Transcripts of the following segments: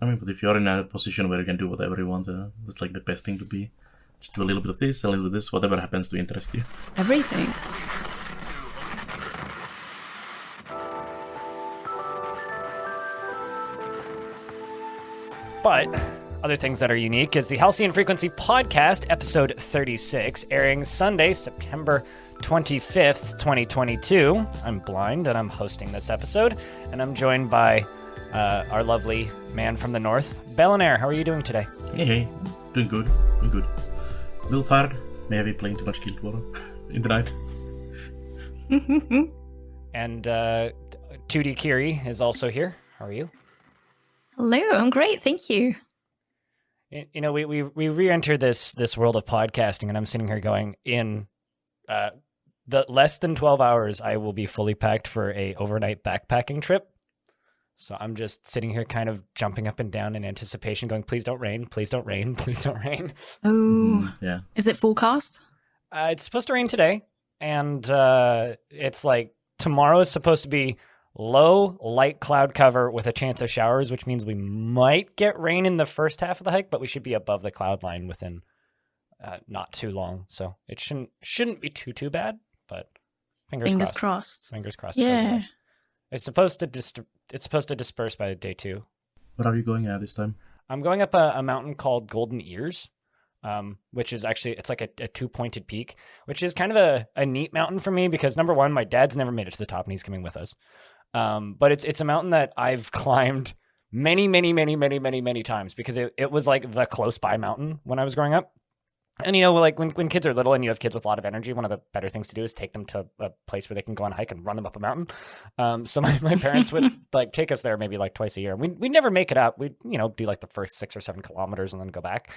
I mean, but if you're in a position where you can do whatever you want, that's like the best thing to be. Just do a little bit of this, a little bit of this, whatever happens to interest you. Everything. But other things that are unique is the Halcyon Frequency Podcast, episode 36, airing Sunday, September 25th, 2022. I'm Blind, and I'm hosting this episode, and I'm joined by our lovely man from the north, Belannaer. How are you doing today? Hey, doing good, doing good. A little tired, maybe playing too much Guild War in the night. And 2D Kiri is also here. How are you? Hello, I'm great, thank you. You know, we re-entered this world of podcasting, and I'm sitting here going, in the less than 12 hours, I will be fully packed for a overnight backpacking trip. So I'm just sitting here kind of jumping up and down in anticipation, going, please don't rain, please don't rain, please don't rain. Oh, Yeah. Is it forecast? It's supposed to rain today, and it's like tomorrow is supposed to be low, light cloud cover with a chance of showers, which means we might get rain in the first half of the hike, but we should be above the cloud line within not too long. So it shouldn't be too bad, but fingers crossed. Fingers crossed. Yeah. It's supposed to disperse by day 2. Where are you going at this time? I'm going up a mountain called Golden Ears, which is actually, it's like a 2-pointed peak, which is kind of a neat mountain for me because, number one, my dad's never made it to the top and he's coming with us. But it's a mountain that I've climbed many times because it was like the close by mountain when I was growing up. And, you know, like when kids are little and you have kids with a lot of energy, one of the better things to do is take them to a place where they can go on a hike and run them up a mountain. So my parents would like take us there maybe like twice a year. We never make it up. We'd, you know, do like the first 6 or 7 kilometers and then go back.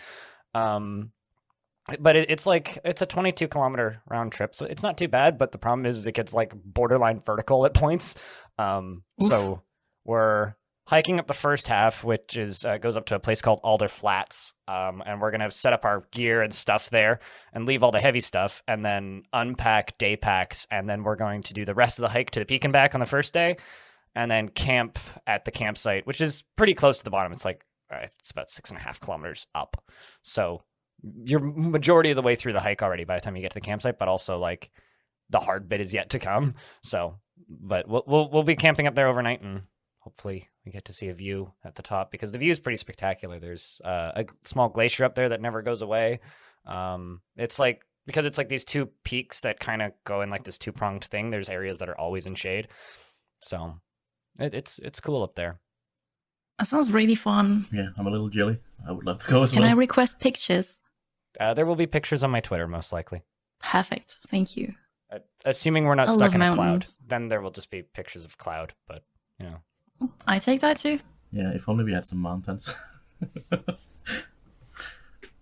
But it's a 22 kilometer round trip. So it's not too bad. But the problem is it gets like borderline vertical at points. So we're hiking up the first half, which is goes up to a place called Alder Flats, and we're gonna set up our gear and stuff there, and leave all the heavy stuff, and then unpack day packs, and then we're going to do the rest of the hike to the peak and back on the first day, and then camp at the campsite, which is pretty close to the bottom. It's like it's about 6.5 kilometers up, so you're majority of the way through the hike already by the time you get to the campsite, but also like the hard bit is yet to come. So, but we'll be camping up there overnight and. Hopefully we get to see a view at the top because the view is pretty spectacular. There's a small glacier up there that never goes away. It's like, because it's like these 2 peaks that kind of go in like this 2-pronged thing. There's areas that are always in shade. So it's cool up there. That sounds really fun. Yeah, I'm a little jelly. I would love to go as well. Can I request pictures? There will be pictures on my Twitter, most likely. Perfect. Thank you. Assuming we're not I stuck love in a mountains. cloud, then there will just be pictures of cloud, but you know. I take that too. Yeah, if only we had some mountains.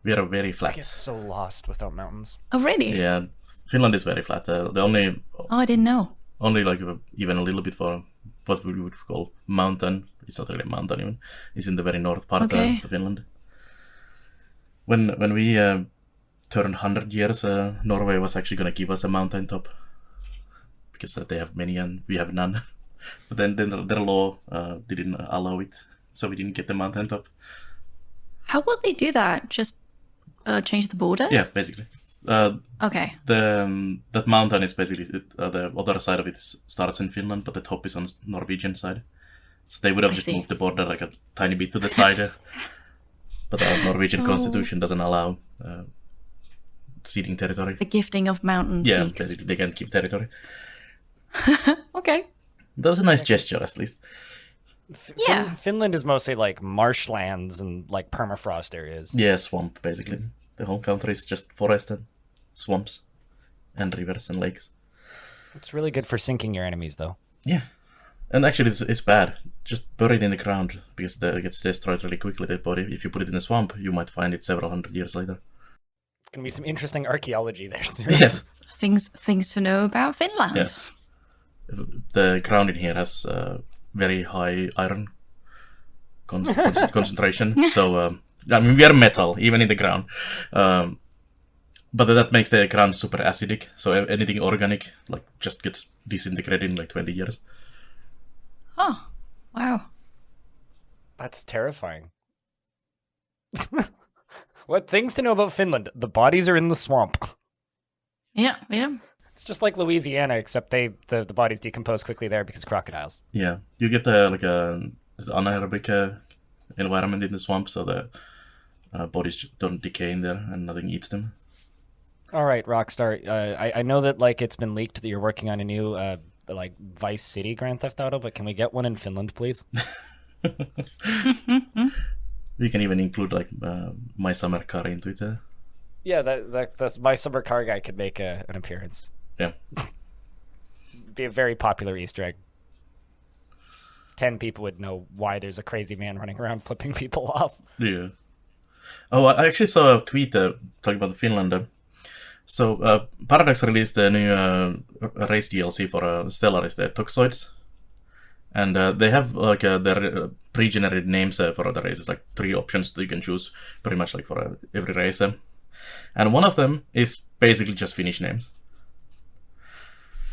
We are very flat. I get so lost without mountains. Oh, really? Yeah, Finland is very flat. The only Oh, I didn't know. like even a little bit for what we would call mountain. It's not really a mountain even. It's in the very north part of the Finland. When we turned 100 years, Norway was actually going to give us a mountain top because they have many and we have none. But then their law didn't allow it, so we didn't get the mountain top. How would they do that? Just change the border? Yeah, basically. Okay. That mountain is basically the other side of it starts in Finland, but the top is on Norwegian side. So they would have just moved the border like a tiny bit to the side. But our Norwegian constitution doesn't allow ceding territory. The gifting of mountain Yeah, peaks. basically they can't keep territory. Okay. That was a nice gesture, at least. Yeah. Finland is mostly like marshlands and like permafrost areas. Yeah, swamp, basically. The whole country is just forest and swamps and rivers and lakes. It's really good for sinking your enemies, though. Yeah. And actually, it's bad. Just bury it in the ground, because it gets destroyed really quickly, dead body. If you put it in a swamp, you might find it several hundred years later. It's going to be some interesting archaeology there soon. Yes. Things to know about Finland. Yeah. The ground in here has very high iron concentration. So, I mean, we are metal, even in the ground. But that makes the ground super acidic. So anything organic, like, just gets disintegrated in like 20 years. Oh, wow. That's terrifying. What things to know about Finland? The bodies are in the swamp. Yeah, yeah. It's just like Louisiana, except the bodies decompose quickly there because crocodiles. Yeah, you get like a anaerobic environment in the swamp, so the bodies don't decay in there and nothing eats them. All right, Rockstar. I know that like it's been leaked that you're working on a new like Vice City Grand Theft Auto, but can we get one in Finland, please? We can even include like my summer car into it. Yeah, that's my summer car guy could make an appearance. Yeah. Be a very popular Easter egg. 10 people would know why there's a crazy man running around flipping people off. Yeah. Oh, I actually saw a tweet talking about Finland. So Paradox released a new race DLC for Stellaris, the Toxoids. And they have like their pre-generated names for the races, like 3 options that you can choose pretty much like for every race. And one of them is basically just Finnish names.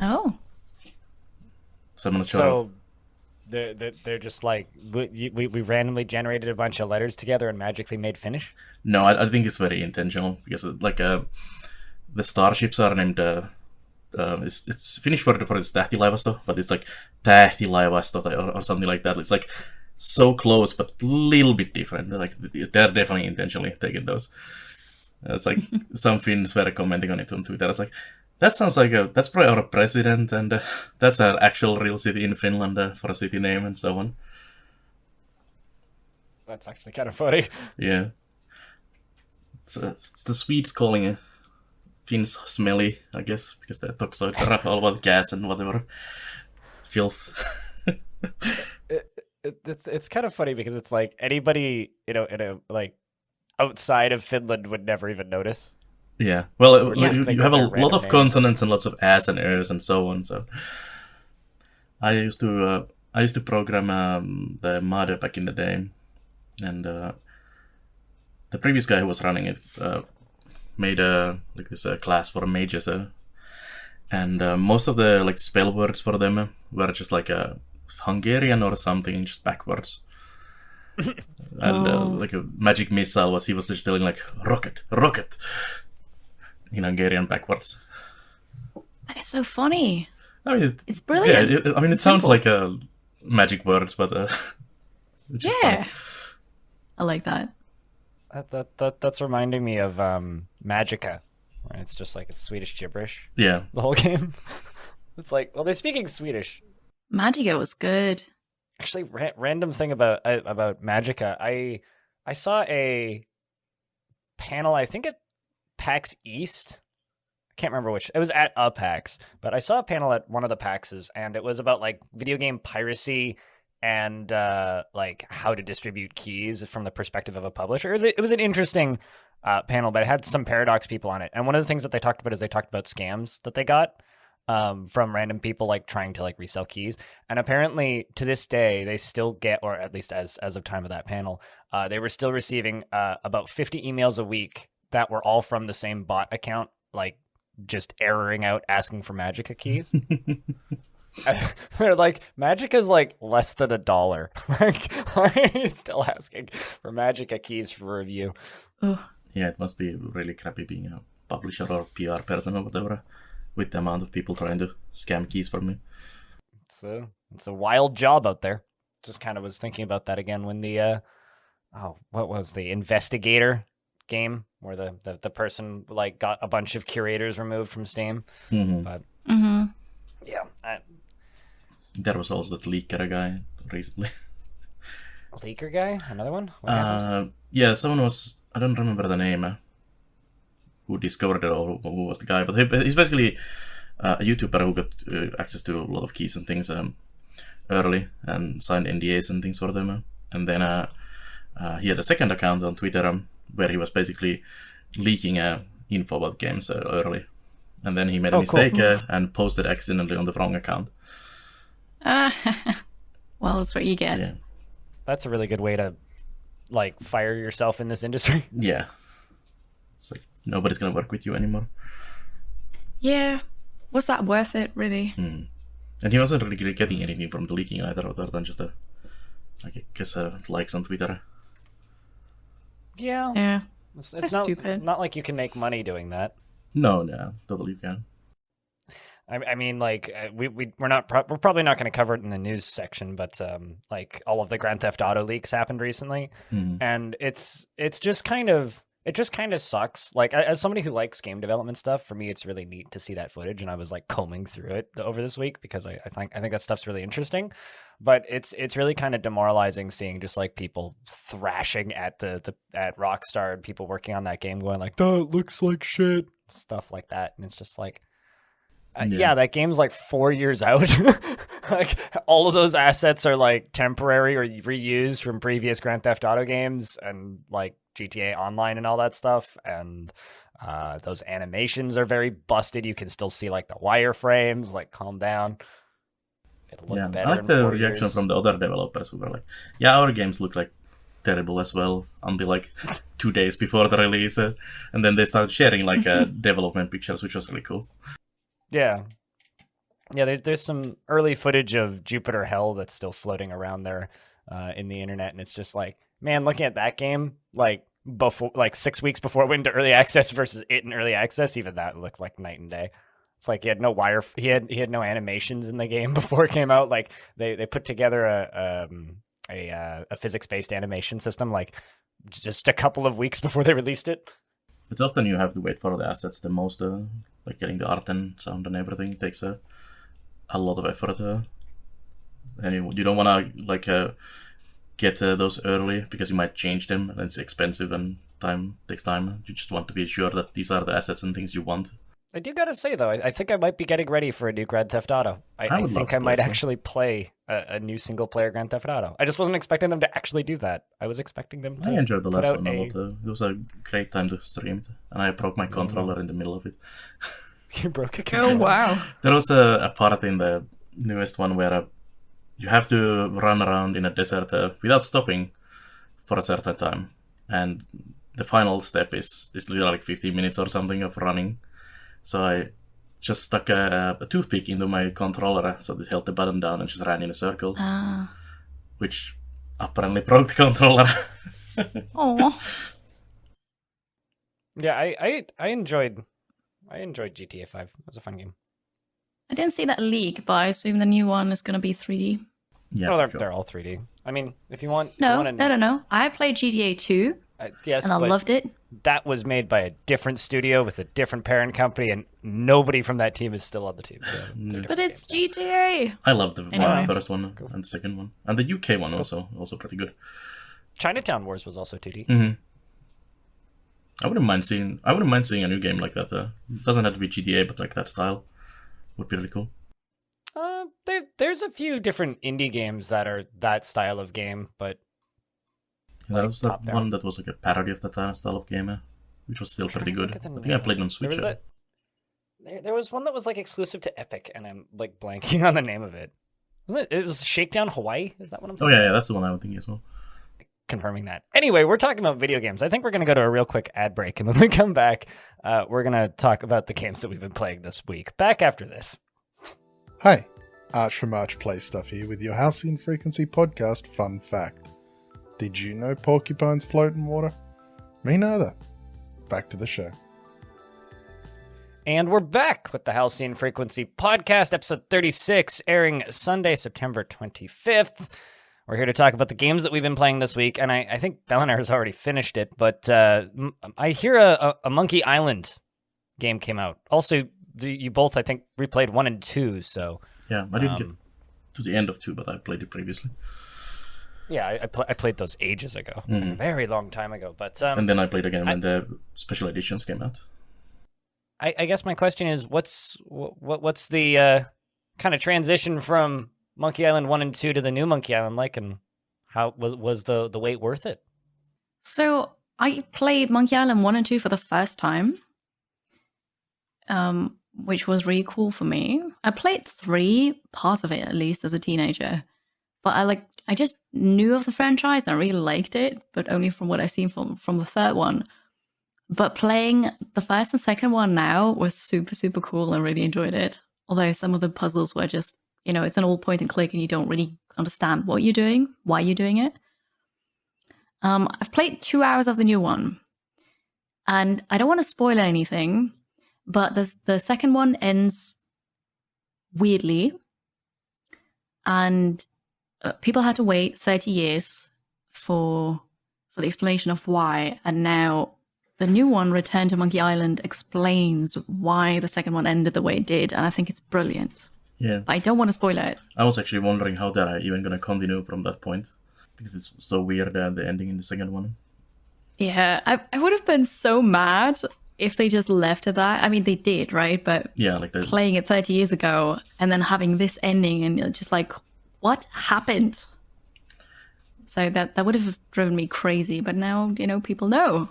Oh. So I'm not sure. So they're just like, we randomly generated a bunch of letters together and magically made Finnish? No, I think it's very intentional because like the starships are named. It's Finnish word for it's tähtilaivasto, but it's like tähtilaivasto or something like that. It's like so close, but a little bit different. Like they're definitely intentionally taking those. It's like some Finns were commenting on it on Twitter. It's like, that sounds like that's probably our president, and that's an actual real city in Finland for a city name and so on. That's actually kind of funny. Yeah. It's the Swedes calling Finns smelly, I guess, because the toxoids are all about gas and whatever. Filth. It's kind of funny because it's like anybody, in a like outside of Finland would never even notice. Yeah, well, Yes, you have a lot of names. consonants and lots of as and ers and so on. So, I used to program the MAD back in the day, and the previous guy who was running it made like this class for mages, and most of the like spell words for them were just like Hungarian or something, just backwards. And like a magic missile he was just telling like rocket in Hungarian backwards. That is so funny. I mean, It's brilliant. Yeah, I mean, it sounds like magic words, but it's just Yeah. funny. I like that. That's reminding me of Magica, where it's just like it's Swedish gibberish. Yeah, The whole game. It's like, well, they're speaking Swedish. Magica was good. Actually, random thing about Magica. I saw a panel, I think at PAX East. I can't remember which. It was at a PAX, but I saw a panel at one of the PAXs, and it was about like video game piracy and like how to distribute keys from the perspective of a publisher. It was an interesting panel, but it had some Paradox people on it. And one of the things that they talked about is they talked about scams that they got from random people like trying to like resell keys. And apparently to this day, they still get, or at least as of time of that panel, they were still receiving about 50 emails a week that were all from the same bot account, like just erroring out asking for Magica keys. They're like, Magica's like less than $1. Like, why are you still asking for Magica keys for review? Oh, yeah, it must be really crappy being a publisher or PR person or whatever, with the amount of people trying to scam keys from me. It's a wild job out there. Just kind of was thinking about that again when the what was the Investigator game where the person like got a bunch of curators removed from Steam. Mm-hmm. But yeah, There was also that leaker guy recently. leaker guy, another one. What happened? Yeah, someone was, I don't remember the name, who discovered it or who was the guy, but he's basically a YouTuber who got access to a lot of keys and things early and signed NDAs and things for them. And then he had a second account on Twitter where he was basically leaking info about games early. And then he made a mistake and posted accidentally on the wrong account. well, that's what you get. Yeah. That's a really good way to like fire yourself in this industry. Yeah. It's like nobody's gonna work with you anymore. Yeah. Was that worth it, really? And he wasn't really getting anything from the leaking either, other than just a I guess likes on Twitter. Yeah. It's So stupid. not like you can make money doing that. No, totally can. I mean, like we're probably not going to cover it in the news section, but like all of the Grand Theft Auto leaks happened recently, and it just kind of sucks. Like as somebody who likes game development stuff, for me, it's really neat to see that footage, and I was like combing through it over this week because I think that stuff's really interesting. But it's really kind of demoralizing seeing just like people thrashing at at Rockstar and people working on that game, going like, "That looks like shit," stuff like that, and it's just like. Yeah, that game's like 4 years out. Like all of those assets are like temporary or reused from previous Grand Theft Auto games and like GTA Online and all that stuff. And those animations are very busted. You can still see like the wireframes. Like, calm down. It'll look better. I like the reaction from the other developers who were like, "Yeah, our games look like terrible as well," until like 2 days before the release, and then they started sharing like development pictures, which was really cool. Yeah. There's some early footage of Jupiter Hell that's still floating around there in the internet, and it's just like, man, looking at that game like 6 weeks before it went into early access versus it in early access, even that looked like night and day. It's like he had no he had no animations in the game before it came out. Like they put together a physics-based animation system like just a couple of weeks before they released it. It's often you have to wait for the assets the most, like getting the art and sound and everything takes a lot of effort. And you don't want to like get those early because you might change them and it's expensive and takes time. You just want to be sure that these are the assets and things you want. I do gotta say though, I think I might be getting ready for a new Grand Theft Auto. I think I might actually play a new single-player Grand Theft Auto. I just wasn't expecting them to actually do that. I was expecting them to. I enjoyed the last one a lot. It was a great time to stream it, and I broke my controller in the middle of it. You broke a controller? Oh wow! There was a part in the newest one where you have to run around in a desert without stopping for a certain time, and the final step is literally like 15 minutes or something of running. So I just stuck a toothpick into my controller, so it held the button down and just ran in a circle, which apparently broke the controller. Oh. Yeah, I enjoyed GTA 5. It was a fun game. I didn't see that leak, but I assume the new one is going to be 3D. Yeah, they're all 3D. I mean, if you want... No. I played GTA 2, yes, and I loved it. That was made by a different studio with a different parent company, and nobody from that team is still on the team. So but it's GTA. I love the first one and the second one. And the UK one also pretty good. Chinatown Wars was also 2D. Mm-hmm. I wouldn't mind seeing a new game like that. It doesn't have to be GTA, but like that style would be really cool. There's a few different indie games that are that style of game, but that was that one that was like a parody of that style of game, which was still pretty good. I think I played on Switch. There was one that was like exclusive to Epic, and I'm like blanking on the name of it. Wasn't it? It was Shakedown Hawaii. Is that what I'm thinking? Oh yeah, that's the one I would think as well. Confirming that. Anyway, we're talking about video games. I think we're going to go to a real quick ad break, and when we come back, we're going to talk about the games that we've been playing this week. Back after this. Hi, Arch from Arch Play Stuff here with your Halcyon Frequency podcast fun fact. Did you know porcupines float in water? Me neither. Back to the show. And we're back with the Halcyon Frequency podcast, episode 36, airing Sunday, September 25th. We're here to talk about the games that we've been playing this week, and I think Belannaer has already finished it, but I hear a Monkey Island game came out. Also, you both, I think, replayed 1 and 2, so... Yeah, I didn't get to the end of 2, but I played it previously. Yeah, I played those ages ago, a very long time ago. But and then I played again when the special editions came out. I guess my question is, what's the kind of transition from Monkey Island 1 and 2 to the new Monkey Island like, and how was the wait worth it? So I played Monkey Island 1 and 2 for the first time, which was really cool for me. I played 3 parts of it at least as a teenager, but I just knew of the franchise and I really liked it, but only from what I've seen from the third one. But playing the first and second one now was super, super cool and really enjoyed it. Although some of the puzzles were just, it's an old point and click and you don't really understand what you're doing, why you're doing it. I've played 2 hours of the new one, and I don't want to spoil anything, but the second one ends weirdly, and people had to wait 30 years for the explanation of why, and now the new one, Return to Monkey Island, explains why the second one ended the way it did, and I think it's brilliant. Yeah. But I don't want to spoil it. I was actually wondering how they're even going to continue from that point, because it's so weird the ending in the second one. Yeah, I would have been so mad if they just left it that. I mean, they did, right? But yeah, like playing it 30 years ago and then having this ending and you're just like, what happened? So that would have driven me crazy. But now, people know.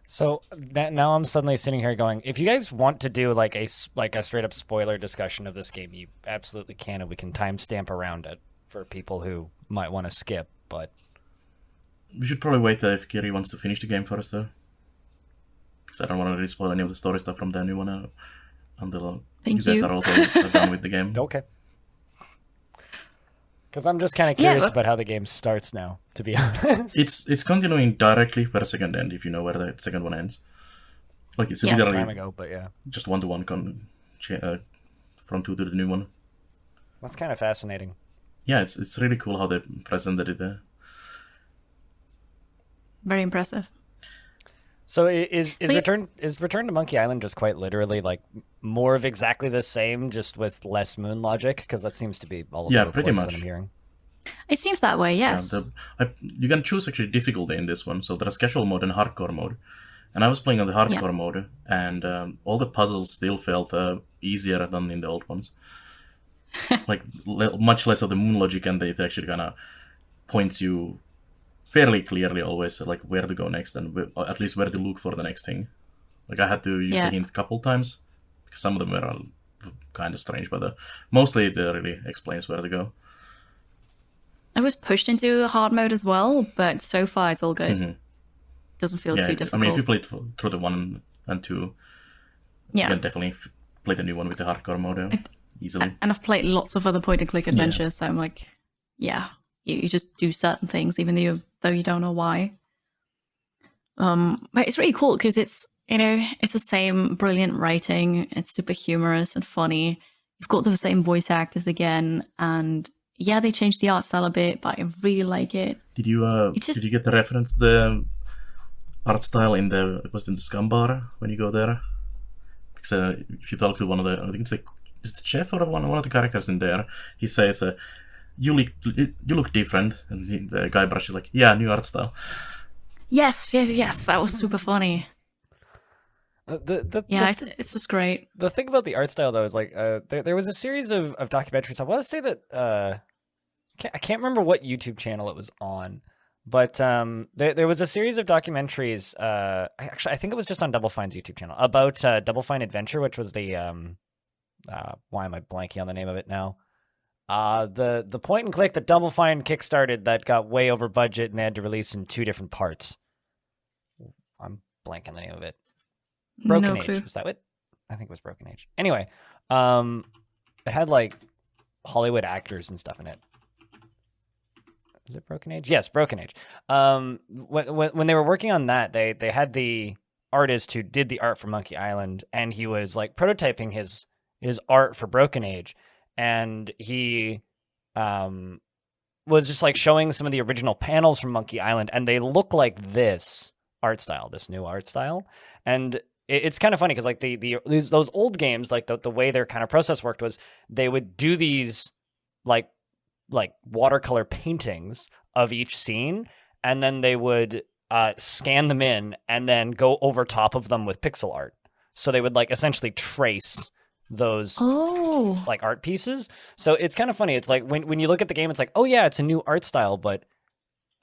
So now I'm suddenly sitting here going, if you guys want to do like a straight up spoiler discussion of this game, you absolutely can, and we can timestamp around it for people who might want to skip. But we should probably wait if Kiri wants to finish the game first, though, because I don't want to really spoil any of the story stuff from the new one until you guys are also done with the game. Okay. Because I'm just kind of curious about how the game starts now, to be honest. It's continuing directly where the second ends, if you know where the second one ends. Like it's literally time ago, but yeah, just 1-to-1 from 2 to the new one. That's kind of fascinating. Yeah, it's really cool how they presented it there. Very impressive. So is Return to Monkey Island just quite literally like more of exactly the same, just with less moon logic? Because that seems to be all of the reports pretty much. that I'm hearing. It seems that way, yes. Yeah, you can choose actually difficulty in this one. So there's casual mode and hardcore mode. And I was playing on the hardcore mode, and all the puzzles still felt easier than in the old ones. Like much less of the moon logic, and it actually kind of points you fairly clearly always like where to go next, and at least where to look for the next thing. Like I had to use the hint a couple times because some of them were kind of strange, but mostly it really explains where to go. I was pushed into hard mode as well, but so far it's all good. Mm-hmm. Doesn't feel too difficult. I mean, if you played through the 1 and 2, you can definitely play the new one with the hardcore mode easily. And I've played lots of other point-and-click adventures, so I'm like, you just do certain things, even though you don't know why. But it's really cool because it's the same brilliant writing. It's super humorous and funny. You've got the same voice actors again, and they changed the art style a bit, but I really like it. Did you get the reference to the art style in the Scum Bar when you go there? Because if you talk to one of the, I think it's the chef or one of the characters in there, he says, you look different, and the guy brushes like, new art style. Yes, that was super funny. It's just great. The thing about the art style, though, is like there was a series of documentaries. I want to say that I can't remember what YouTube channel it was on, but there was a series of documentaries. Actually, I think it was just on Double Fine's YouTube channel about Double Fine Adventure, which was the why am I blanking on the name of it now? The point and click that Double Fine kickstarted that got way over budget and they had to release in 2 different parts. I'm blanking the name of it. Broken Age, was that what? I think it was Broken Age. Anyway, it had like Hollywood actors and stuff in it. Is it Broken Age? Yes, Broken Age. When they were working on that, they had the artist who did the art for Monkey Island, and he was like prototyping his art for Broken Age, and he was just like showing some of the original panels from Monkey Island, and they look like this new art style, and it's kind of funny because like those old games, like the way their kind of process worked was they would do these like watercolor paintings of each scene, and then they would scan them in and then go over top of them with pixel art. So they would like essentially trace those like art pieces. So it's kind of funny. It's like when you look at the game, it's like, oh yeah, it's a new art style, but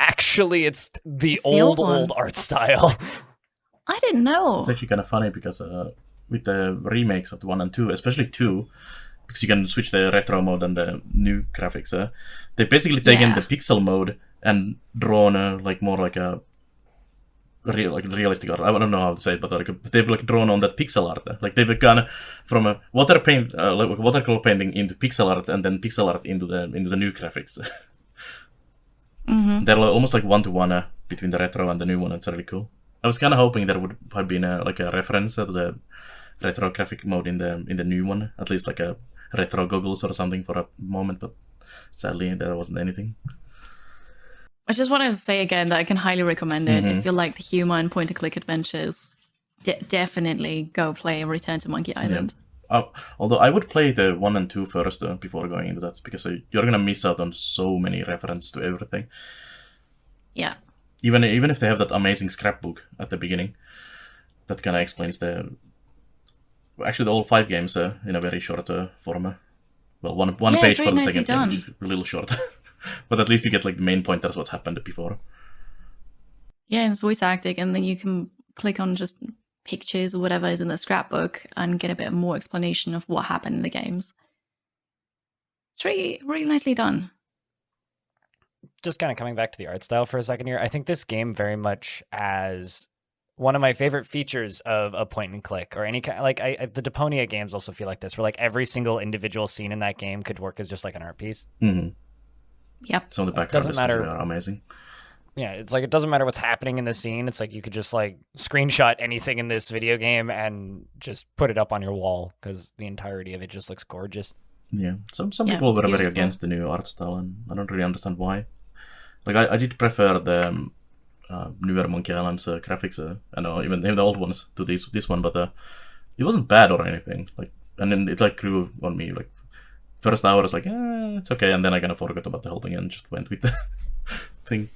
actually it's the old art style. I didn't know. It's actually kind of funny because with the remakes of the 1 and 2, especially 2, because you can switch the retro mode and the new graphics, they basically taken the pixel mode and drawn like more like a realistic art. I don't know how to say it, but like they've like drawn on that pixel art. Like they've gone from a watercolor painting into pixel art, and then pixel art into the new graphics. Mm-hmm. They're almost like 1-to-1 between the retro and the new one. It's really cool. I was kind of hoping there would have been a reference to the retro graphic mode in the new one, at least like a retro goggles or something for a moment, but sadly there wasn't anything. I just wanted to say again that I can highly recommend it. If you like the humor and point-and-click adventures, definitely go play Return to Monkey Island. Yeah. Although I would play the 1 and 2 first before going into that, because you're going to miss out on so many references to everything. Yeah. Even if they have that amazing scrapbook at the beginning, that kind of explains actually the all 5 games in a very short form. Well, one page for the second game, which is a little short. But at least you get like the main pointers what's happened before. Yeah, and it's voice acting, and then you can click on just pictures or whatever is in the scrapbook and get a bit more explanation of what happened in the games. It's really, really nicely done. Just kind of coming back to the art style for a second here, I think this game very much as one of my favorite features of a point and click or any kind, like the Deponia games also feel like this, where like every single individual scene in that game could work as just like an art piece. Mm-hmm. Yep. Some of the backgrounds are amazing. Yeah, it's like it doesn't matter what's happening in the scene. It's like you could just like screenshot anything in this video game and just put it up on your wall because the entirety of it just looks gorgeous. Yeah, some people were very against the new art style, and I don't really understand why. Like I did prefer the newer Monkey Island's graphics, I know even the old ones to this one, but it wasn't bad or anything. Like, and then it like grew on me. Like first hour I was like, it's okay, and then I kind of forgot about the whole thing and just went with the thing.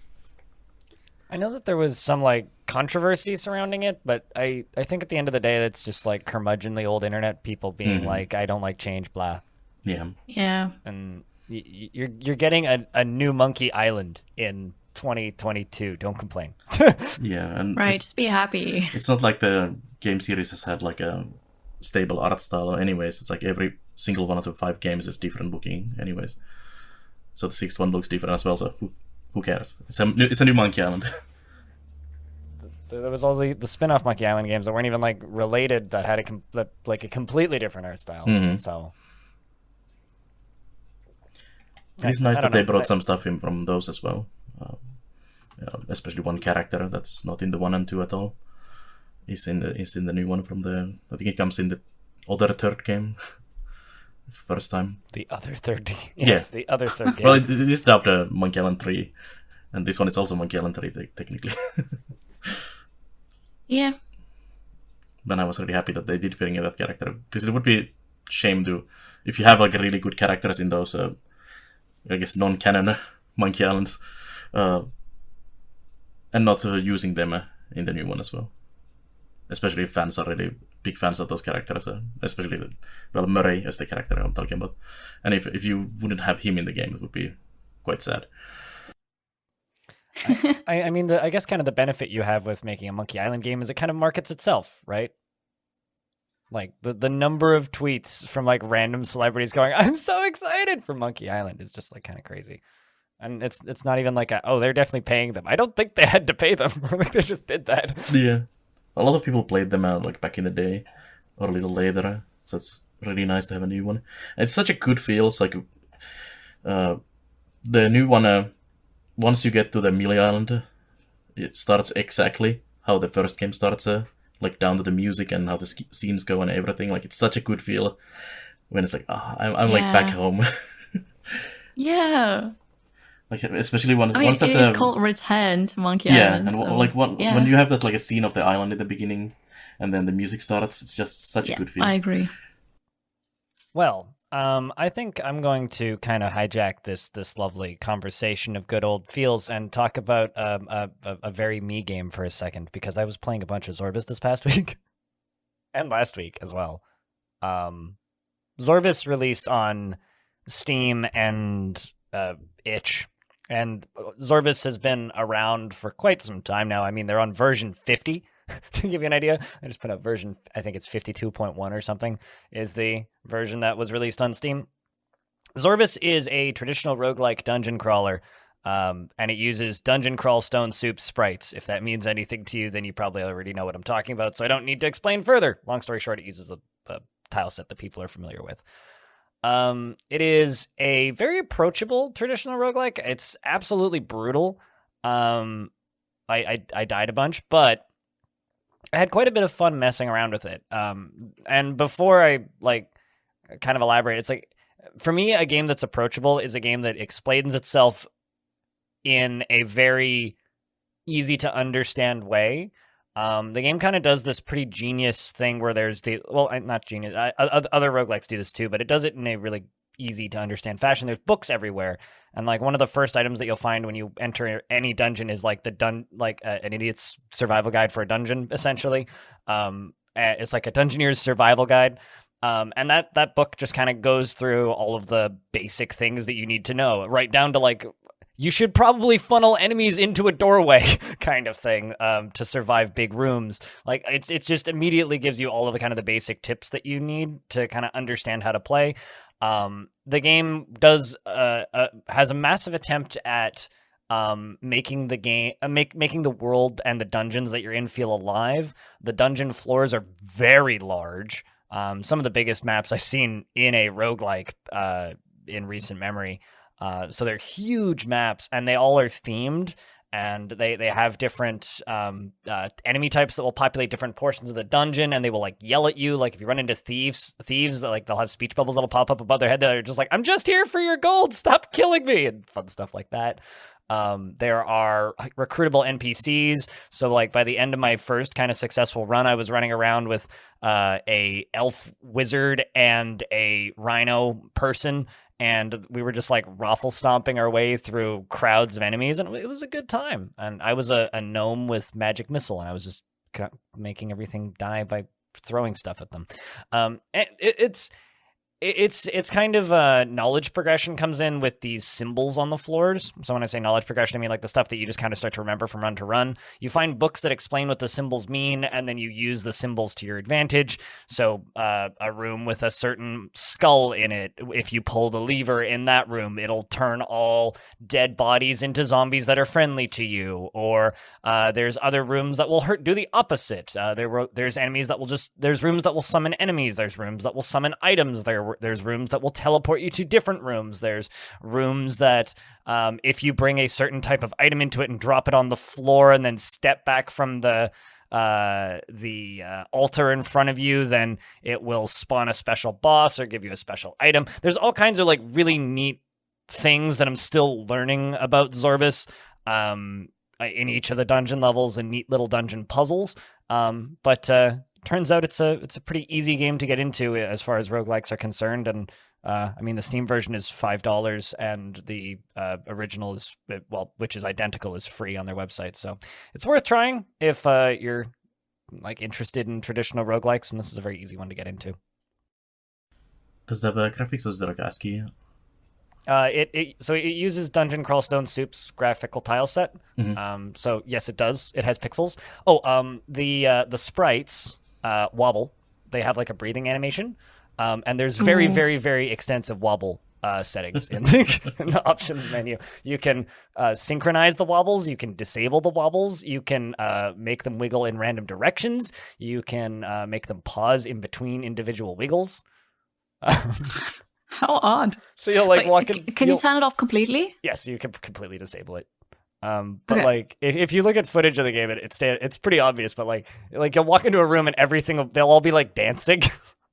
I know that there was some like controversy surrounding it, but I think at the end of the day, that's just like curmudgeonly old internet people being like, I don't like change, blah. Yeah. Yeah. And you're getting a new Monkey Island in 2022. Don't complain. Yeah, and right, just be happy. It's not like the game series has had like a stable art style anyways. It's like every single one of the 5 games is different looking anyways. So the 6th one looks different as well, so who cares? It's a new Monkey Island. There was all the spin-off Monkey Island games that weren't even like related, that had a completely different art style. So it's nice that they brought some stuff in from those as well. Especially one character that's not in the 1 and 2 at all is in the new one from the. I think it comes in the other third game. First time. The other third game. Yes, yeah. The other third game. Well, it is dubbed Monkey Island 3, and this one is also Monkey Island 3 technically. Yeah. Then I was really happy that they did bring in that character, because it would be a shame to, if you have like really good characters in those, I guess non-canon Monkey Islands, and not using them in the new one as well. Especially if fans are really big fans of those characters, especially Murray as the character I'm talking about. And if you wouldn't have him in the game, it would be quite sad. I mean, I guess kind of the benefit you have with making a Monkey Island game is it kind of markets itself, right? Like the number of tweets from like random celebrities going, "I'm so excited for Monkey Island," is just like kind of crazy. And it's not even like they're definitely paying them. I don't think they had to pay them. I think they just did that. Yeah, a lot of people played them out like back in the day or a little later, so it's really nice to have a new one. And it's such a good feel. It's like the new one. Once you get to the Millie Island, it starts exactly how the first game starts, like down to the music and how the scenes go and everything. Like, it's such a good feel when it's like, I'm like back home. Yeah. Like, especially once that is called Return to Monkey Island. Yeah, and like when you have that like a scene of the island at the beginning, and then the music starts, it's just such a good feel. I agree. Well, I think I'm going to kind of hijack this lovely conversation of good old feels and talk about a very me game for a second, because I was playing a bunch of Zorbus this past week and last week as well. Zorbus released on Steam and itch, and Zorbus has been around for quite some time now. I mean, they're on version 50. To give you an idea, I just put up version, I think it's 52.1 or something, is the version that was released on Steam. Zorbus is a traditional roguelike dungeon crawler And it uses Dungeon Crawl Stone Soup sprites. If that means anything to you, then you probably already know what I'm talking about, so I don't need to explain further. Long story short, it uses a tile set that people are familiar with. It is a very approachable traditional roguelike. It's absolutely brutal. I died a bunch, but I had quite a bit of fun messing around with it. And before I kind of elaborate, it's like, for me, a game that's approachable is a game that explains itself in a very easy to understand way. The game kind of does this pretty genius thing where there's not genius. Other roguelikes do this too, but it does it in a really easy to understand fashion. There's books everywhere, and one of the first items that you'll find when you enter any dungeon is an idiot's survival guide for a dungeon, essentially. It's like a dungeoneer's survival guide. And that book just kind of goes through all of the basic things that you need to know, right down to you should probably funnel enemies into a doorway kind of thing to survive big rooms. It's just immediately gives you all of the kind of the basic tips that you need to kind of understand how to play. The game has a massive attempt at making the game, making the world and the dungeons that you're in feel alive. The dungeon floors are very large. Some of the biggest maps I've seen in a roguelike in recent memory. So they're huge maps, and they all are themed, and they have different enemy types that will populate different portions of the dungeon, and they will yell at you. If you run into thieves they'll have speech bubbles that'll pop up above their head that are just I'm just here for your gold, stop killing me, and fun stuff like that. There are recruitable NPCs. So by the end of my first kind of successful run, I was running around with a elf wizard and a rhino person, and we were just raffle stomping our way through crowds of enemies, and it was a good time. And I was a gnome with magic missile, and I was just making everything die by throwing stuff at them. It's kind of knowledge progression comes in with these symbols on the floors. So when I say knowledge progression, I mean the stuff that you just kind of start to remember from run to run. You find books that explain what the symbols mean, and then you use the symbols to your advantage. So a room with a certain skull in it, if you pull the lever in that room, it'll turn all dead bodies into zombies that are friendly to you. Or there's other rooms that will do the opposite. There's enemies that will there's rooms that will summon enemies. There's rooms that will summon items. There's rooms that will teleport you to different rooms. There's rooms that if you bring a certain type of item into it and drop it on the floor and then step back from the altar in front of you, then it will spawn a special boss or give you a special item. There's all kinds of really neat things that I'm still learning about Zorbus in each of the dungeon levels and neat little dungeon puzzles. But turns out it's a pretty easy game to get into as far as roguelikes are concerned. And the Steam version is $5, and the original is, which is identical, is free on their website. So it's worth trying if you're interested in traditional roguelikes, and this is a very easy one to get into. Does it have graphics, or is it ASCII? So it uses Dungeon Crawl Stone Soup's graphical tile set. Mm-hmm. So yes, it does. It has pixels. The sprites wobble. They have a breathing animation, and there's very, very, very extensive wobble settings in the options menu. You can synchronize the wobbles. You can disable the wobbles. You can make them wiggle in random directions. You can make them pause in between individual wiggles. How odd. So you'll walk in. Can you turn it off completely? Yes, you can completely disable it. But okay. If you look at footage of the game, it's pretty obvious. But you'll walk into a room and they'll all be dancing.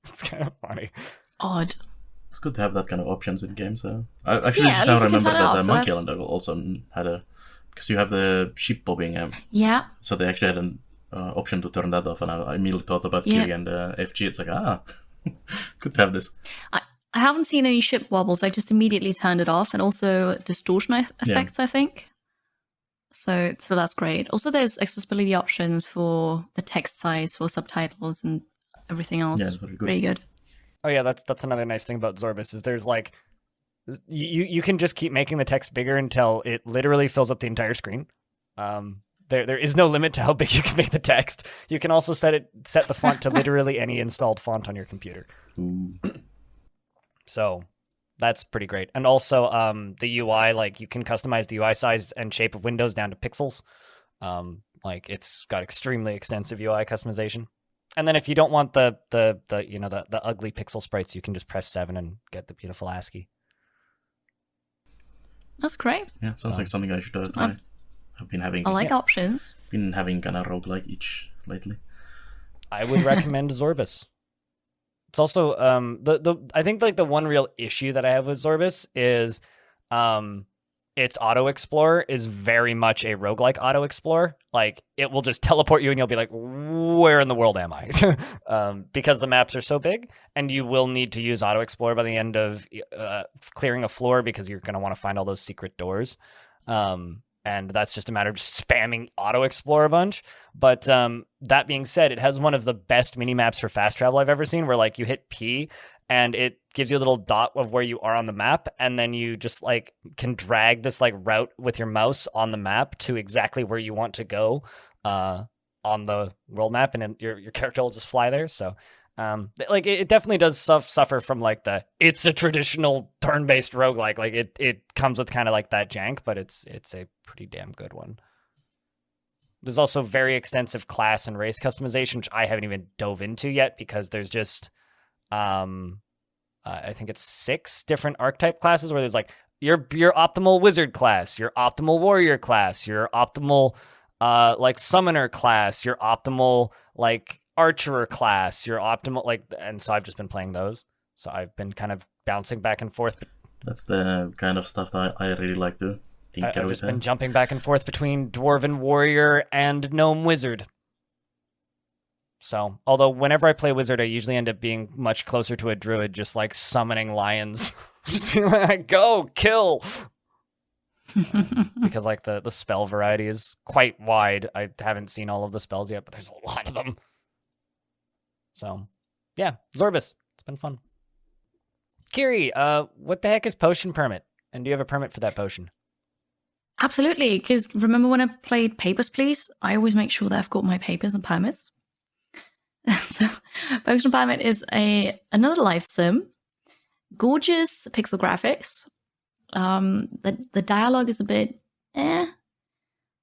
It's kind of funny. Odd. It's good to have that kind of options in games. I actually just now remember that Monkey Island also had because you have the ship bobbing. Yeah. So they actually had an option to turn that off, and I immediately thought about Q and FG. It's good to have this. I haven't seen any ship wobbles. I just immediately turned it off, and also distortion effects, I think. So that's great. Also, there's accessibility options for the text size, for subtitles, and everything else. Yeah, very good. Pretty good. Oh yeah, that's another nice thing about Zorbus is there's you can just keep making the text bigger until it literally fills up the entire screen. There is no limit to how big you can make the text. You can also set the font to literally any installed font on your computer. Ooh. So That's pretty great. And also the UI, like you can customize the UI size and shape of windows down to pixels. Like it's got extremely extensive UI customization. And then if you don't want the ugly pixel sprites, you can just press 7 and get the beautiful ASCII. That's great. Yeah, sounds like something I should try. I've been having. I like options. Been having kind of roguelike itch lately. I would recommend Zorbus. It's also I think like the one real issue that I have with Zorbus is its auto explorer is very much a roguelike auto explorer. Like it will just teleport you and you'll be like, where in the world am I? Because the maps are so big, and you will need to use auto explorer by the end of clearing a floor, because you're going to want to find all those secret doors. And that's just a matter of just spamming auto explore a bunch. But that being said, it has one of the best mini maps for fast travel I've ever seen, where like you hit P and it gives you a little dot of where you are on the map, and then you just like can drag this like route with your mouse on the map to exactly where you want to go on the world map, and then your character will just fly there. So like it definitely does suffer from like it's a traditional turn-based roguelike. Like it comes with kind of like that jank, but it's a pretty damn good one. There's also very extensive class and race customization, which I haven't even dove into yet, because there's just I think it's 6 different archetype classes, where there's like your optimal wizard class, your optimal warrior class, your optimal like summoner class, your optimal like archer class, your optimal like, and so I've just been playing those. So I've been kind of bouncing back and forth. That's the kind of stuff that I really like to tinker I've with. just been jumping back and forth between dwarven warrior and gnome wizard. So, although whenever I play wizard, I usually end up being much closer to a druid, just like summoning lions. Just being like, go, kill! Because like the spell variety is quite wide. I haven't seen all of the spells yet, but there's a lot of them. So, yeah, Zorbus. It's been fun. Kiri, what the heck is potion permit? And do you have a permit for that potion? Absolutely, because remember when I played Papers, Please? I always make sure that I've got my papers and permits. So, Potion Permit is another life sim. Gorgeous pixel graphics. The dialogue is a bit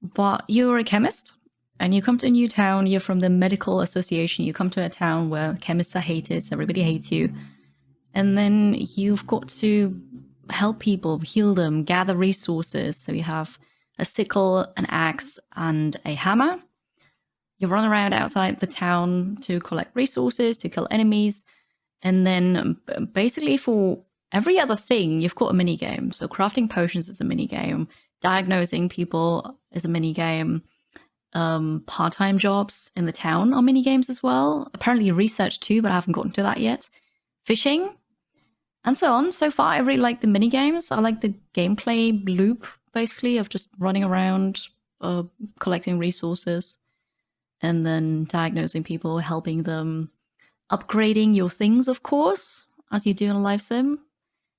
but you're a chemist and you come to a new town. You're from the medical association. You come to a town where chemists are hated, so everybody hates you. And then you've got to help people, heal them, gather resources. So you have a sickle, an axe, and a hammer. You run around outside the town to collect resources, to kill enemies. And then basically for every other thing, you've got a mini game. So crafting potions is a mini game. Diagnosing people is a mini game. Part-time jobs in the town are mini games as well. Apparently research too, but I haven't gotten to that yet. Fishing, and so on. So far, I really like the mini games. I like the gameplay loop, basically, of just running around, collecting resources, and then diagnosing people, helping them, upgrading your things, of course, as you do in a live sim.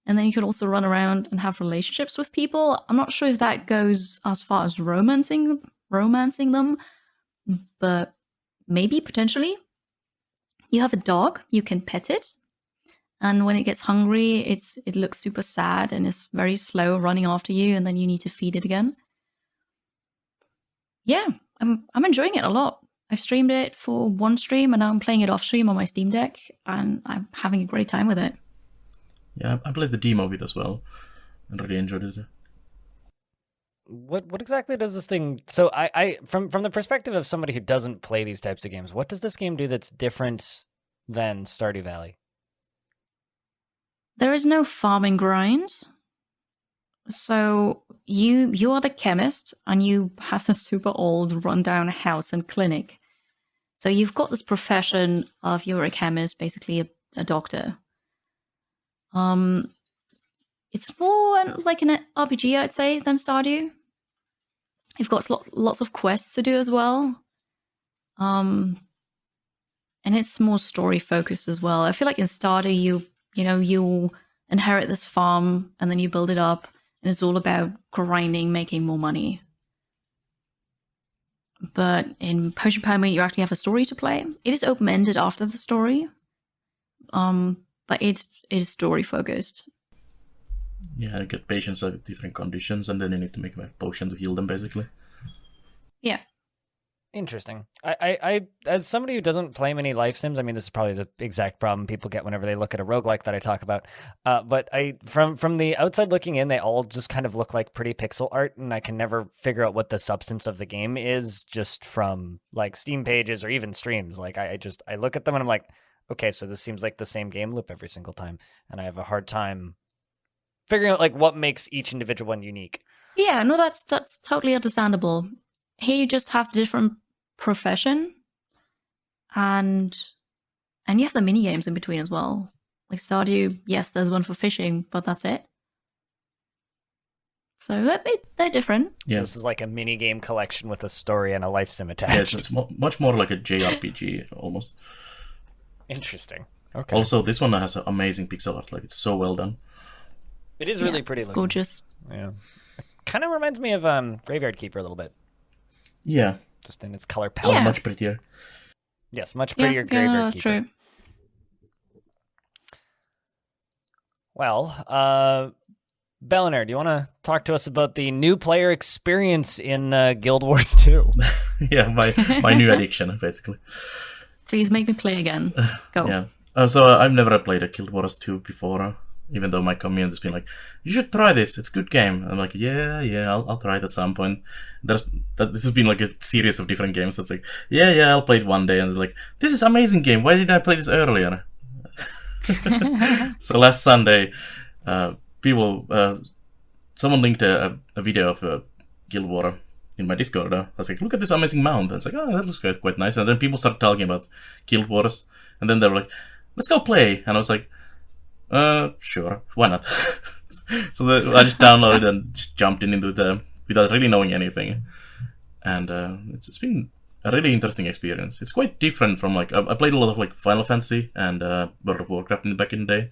And then you can also run around and have relationships with people. I'm not sure if that goes as far as romancing them, but maybe, potentially. You have a dog, you can pet it. And when it gets hungry, it looks super sad and it's very slow running after you, and then you need to feed it again. Yeah, I'm enjoying it a lot. I've streamed it for one stream and now I'm playing it off stream on my Steam Deck and I'm having a great time with it. Yeah, I played the demo of it as well and really enjoyed it. What exactly does this thing... So I from the perspective of somebody who doesn't play these types of games, what does this game do that's different than Stardew Valley? There is no farming grind. So you are the chemist and you have the super old rundown house and clinic. So you've got this profession of you're a chemist, basically a doctor. It's more like an RPG, I'd say, than Stardew. You've got lots of quests to do as well. And it's more story focused as well. I feel like in Stardew, you inherit this farm and then you build it up and it's all about grinding, making more money. But in Potion Permit, you actually have a story to play. It is open-ended after the story. But it is story focused. Yeah, you get patients at different conditions, and then you need to make a potion to heal them, basically. Yeah. Interesting. I as somebody who doesn't play many life sims, I mean, this is probably the exact problem people get whenever they look at a roguelike that I talk about. But from the outside looking in, they all just kind of look like pretty pixel art, and I can never figure out what the substance of the game is just from like Steam pages or even streams. Like I look at them and I'm like, okay, so this seems like the same game loop every single time, and I have a hard time figuring out like what makes each individual one unique. Yeah, no, that's totally understandable. Here you just have the different profession, and you have the mini games in between as well. Like Stardew, yes, there's one for fishing, but that's it. So they're different. Yeah. So this is like a mini game collection with a story and a life sim attached. Yeah, it's much more like a JRPG almost. Interesting. Okay. Also, this one has an amazing pixel art. Like, it's so well done. It is really pretty. It's gorgeous. Yeah. Kind of reminds me of Graveyard Keeper a little bit. Yeah. Just in its color palette. Yeah. Much prettier. Yes, much prettier Yeah, Graveyard that's Keeper. true. Well, Belannaer, do you want to talk to us about the new player experience in Guild Wars 2? Yeah, my new addiction, basically. Please make me play again. Go. Yeah. So I've never played a Guild Wars 2 before, even though my community has been like, you should try this, it's a good game. I'm like, yeah, I'll try it at some point. This has been like a series of different games that's like, yeah, I'll play it one day. And it's like, this is an amazing game, why didn't I play this earlier? So last Sunday, someone linked a video of Guild War in my Discord. I was like, look at this amazing mount. And it's like, oh, that looks quite nice. And then people started talking about Guild Wars. And then they were like, let's go play. And I was like, sure, why not? So I just downloaded and just jumped into it without really knowing anything. And it's been a really interesting experience. It's quite different from like, I played a lot of like Final Fantasy and World of Warcraft back in the day.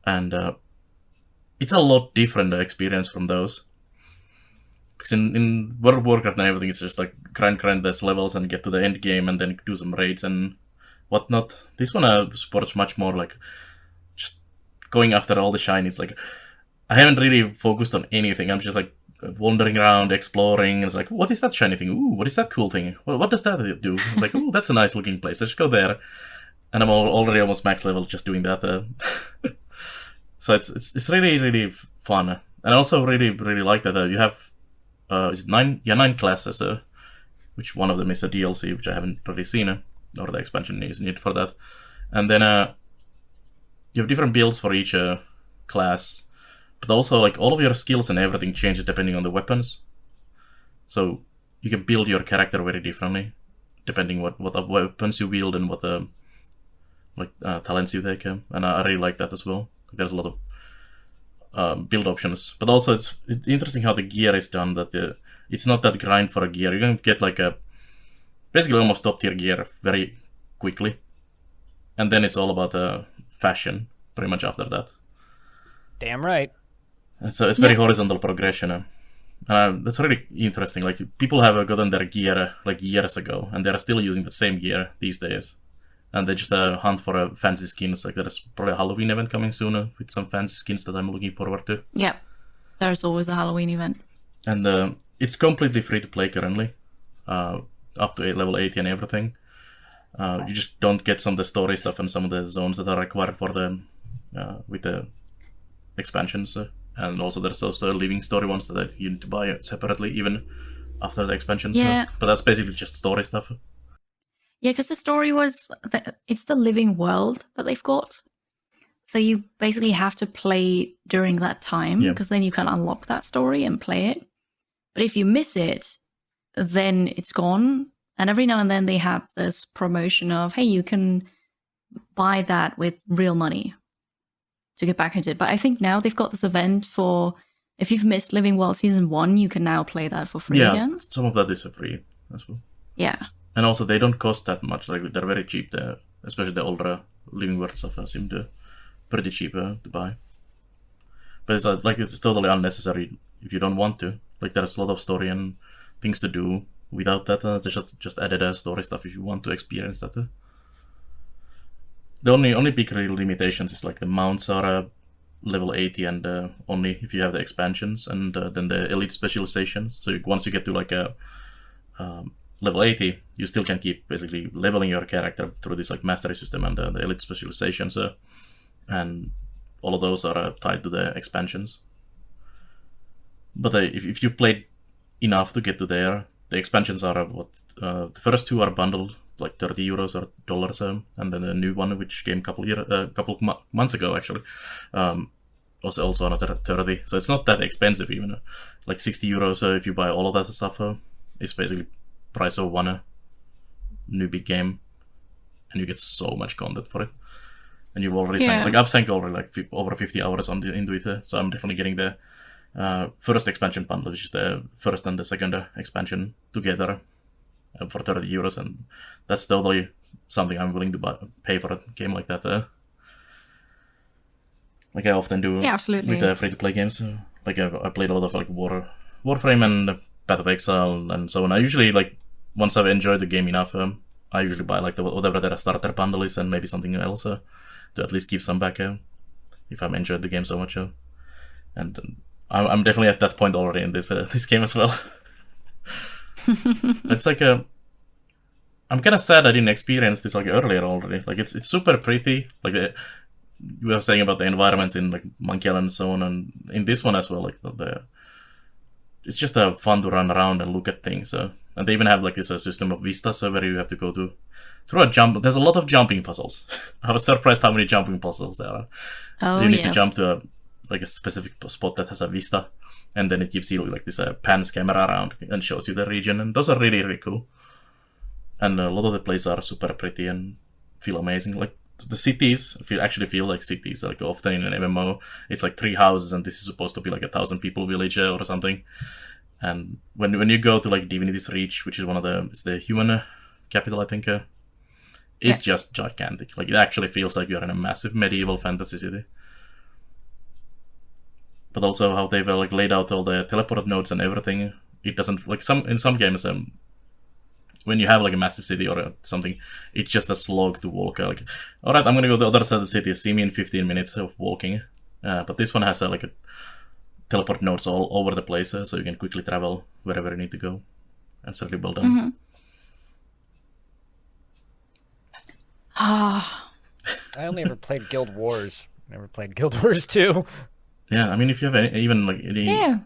And it's a lot different experience from those. Because in World of Warcraft and everything, it's just like grind those levels and get to the end game and then do some raids and whatnot. This one supports much more like just going after all the shinies. Like, I haven't really focused on anything. I'm just like wandering around, exploring. It's like, what is that shiny thing? Ooh, what is that cool thing? What does that do? It's like, ooh, that's a nice looking place. Let's go there. And I'm already almost max level just doing that. So it's really fun. And I also really like that you have is it 9 classes, which one of them is a DLC, which I haven't really seen, or the expansion is needed for that. And then you have different builds for each class, but also like all of your skills and everything changes depending on the weapons. So you can build your character very differently depending what weapons you wield and what talents you take. And I really like that as well. There's a lot of build options, but also it's interesting how the gear is done. That it's not that grind for a gear. You can get like basically almost top tier gear very quickly, and then it's all about fashion pretty much after that. Damn right. And so it's very horizontal progression. That's really interesting. Like, people have gotten their gear like years ago, and they're still using the same gear these days. And they just hunt for fancy skins. Like, there's probably a Halloween event coming soon with some fancy skins that I'm looking forward to. Yeah, there's always a Halloween event. And it's completely free to play currently, up to level 80 and everything. You just don't get some of the story stuff and some of the zones that are required for with the expansions. And also there's also living story ones that you need to buy separately, even after the expansions. Yeah. But that's basically just story stuff. Yeah, because the story it's the living world that they've got. So you basically have to play during that time, because then you can unlock that story and play it. But if you miss it, then it's gone. And every now and then they have this promotion of, hey, you can buy that with real money to get back into it. But I think now they've got this event for, if you've missed Living World Season 1, you can now play that for free again. Yeah, some of that is free as well. Yeah. And also, they don't cost that much. Like, they're very cheap. Especially the older Living World stuff seem to pretty cheap to buy. But it's totally unnecessary if you don't want to. Like, there's a lot of story and things to do without that. They just added story stuff if you want to experience that. The only big real limitations is like the mounts are level 80, and only if you have the expansions, and then the elite specializations. So once you get to like a level 80, you still can keep basically leveling your character through this like mastery system and the elite specializations, and all of those are tied to the expansions. But if you played enough to get to there, the expansions are the first two are bundled like €30 or dollars, and then the new one, which came a couple of months ago actually, was also another 30. So it's not that expensive even, like €60 if you buy all of that stuff. It's basically price of one new big game, and you get so much content for it. And you've already sank, like I've sank already like over 50 hours into it, so I'm definitely getting the first expansion bundle, which is the first and the second expansion together for €30, and that's totally something I'm willing to pay for a game like that. Like I often do with free-to-play games. Like I played a lot of like Warframe and Path of Exile and so on. I usually, like, once I've enjoyed the game enough, I usually buy like whatever their starter bundle is and maybe something else to at least give some back if I've enjoyed the game so much. And I'm definitely at that point already in this game as well. It's like I'm kind of sad I didn't experience this like earlier already. Like it's super pretty. Like you were saying about the environments in like Monkey Island and so on, and in this one as well. Like it's just fun to run around and look at things. And they even have like this system of vistas where you have to go through a jump. There's a lot of jumping puzzles. I was surprised how many jumping puzzles there are. Oh, you need to jump to a specific spot that has a vista, and then it gives you like this pans camera around and shows you the region, and those are really, really cool. And a lot of the places are super pretty and feel amazing. Like the cities actually feel like cities. Like often in an MMO, it's like 3 houses, and this is supposed to be like 1,000 people village or something. And when you go to like Divinity's Reach, which is it's the human capital, I think, it's just gigantic. Like it actually feels like you're in a massive medieval fantasy city. But also how they've like laid out all the teleported nodes and everything. It doesn't like in some games. When you have like a massive city or something, it's just a slog to walk. Like, all right, I'm gonna go to the other side of the city. See me in 15 minutes of walking. But this one has like a teleport nodes all over the place, so you can quickly travel wherever you need to go. And certainly well done. Mm-hmm. Ah. I only ever played Guild Wars. Never played Guild Wars 2. Yeah, I mean, if you have even like any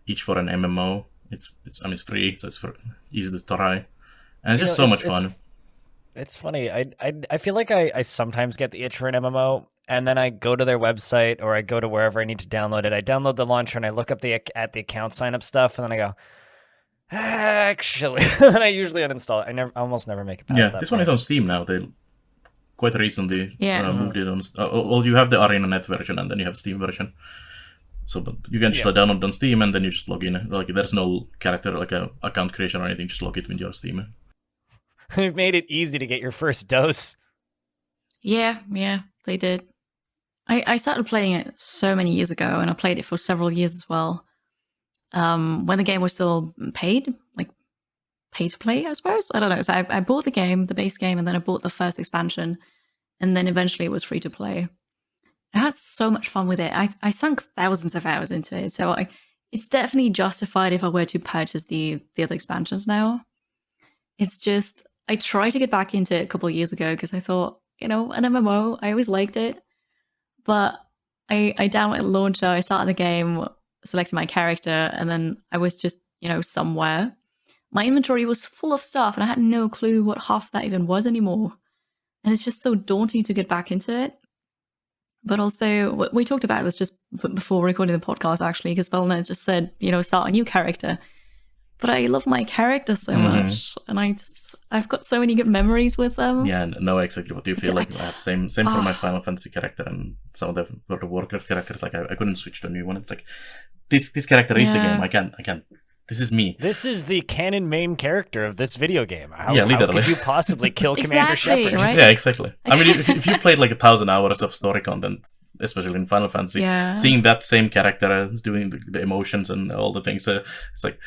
each for an MMO, it's free, so it's easy to try, and it's just so much fun. It's funny. I feel like I sometimes get the itch for an MMO, and then I go to their website or I go to wherever I need to download it. I download the launcher and I look up at the account sign up stuff, and then I go, actually, and I usually uninstall it. I almost never make it past that. This one is on Steam now. They quite recently moved it on. Well, you have the ArenaNet version and then you have Steam version. So, but you can just download on Steam and then you just log in. Like there's no character like a account creation or anything. Just log it with your Steam. They've made it easy to get your first dose. Yeah, they did. I started playing it so many years ago, and I played it for several years as well. When the game was still paid, like pay to play, I suppose. I don't know. So I bought the base game, and then I bought the first expansion, and then eventually it was free to play. I had so much fun with it. I sunk thousands of hours into it, so it's definitely justified if I were to purchase the other expansions now. It's just I tried to get back into it a couple of years ago because I thought, an MMO, I always liked it, but I downloaded the launcher, I started the game, selected my character, and then I was just somewhere. My inventory was full of stuff, and I had no clue what half that even was anymore. And it's just so daunting to get back into it. But also, we talked about this just before recording the podcast, actually, because Belannaer just said, start a new character. But I love my character so much, and I've got so many good memories with them. Yeah, and know exactly what you feel like. I have same for my Final Fantasy character and some of the World of Warcraft characters. Like I couldn't switch to a new one. It's like this character is the game. I can't. This is me. This is the canon main character of this video game. How literally. Could you possibly kill Commander Shepard? Right? Yeah, exactly. I mean, if you played like 1,000 hours of story content, especially in Final Fantasy, seeing that same character doing the emotions and all the things, it's like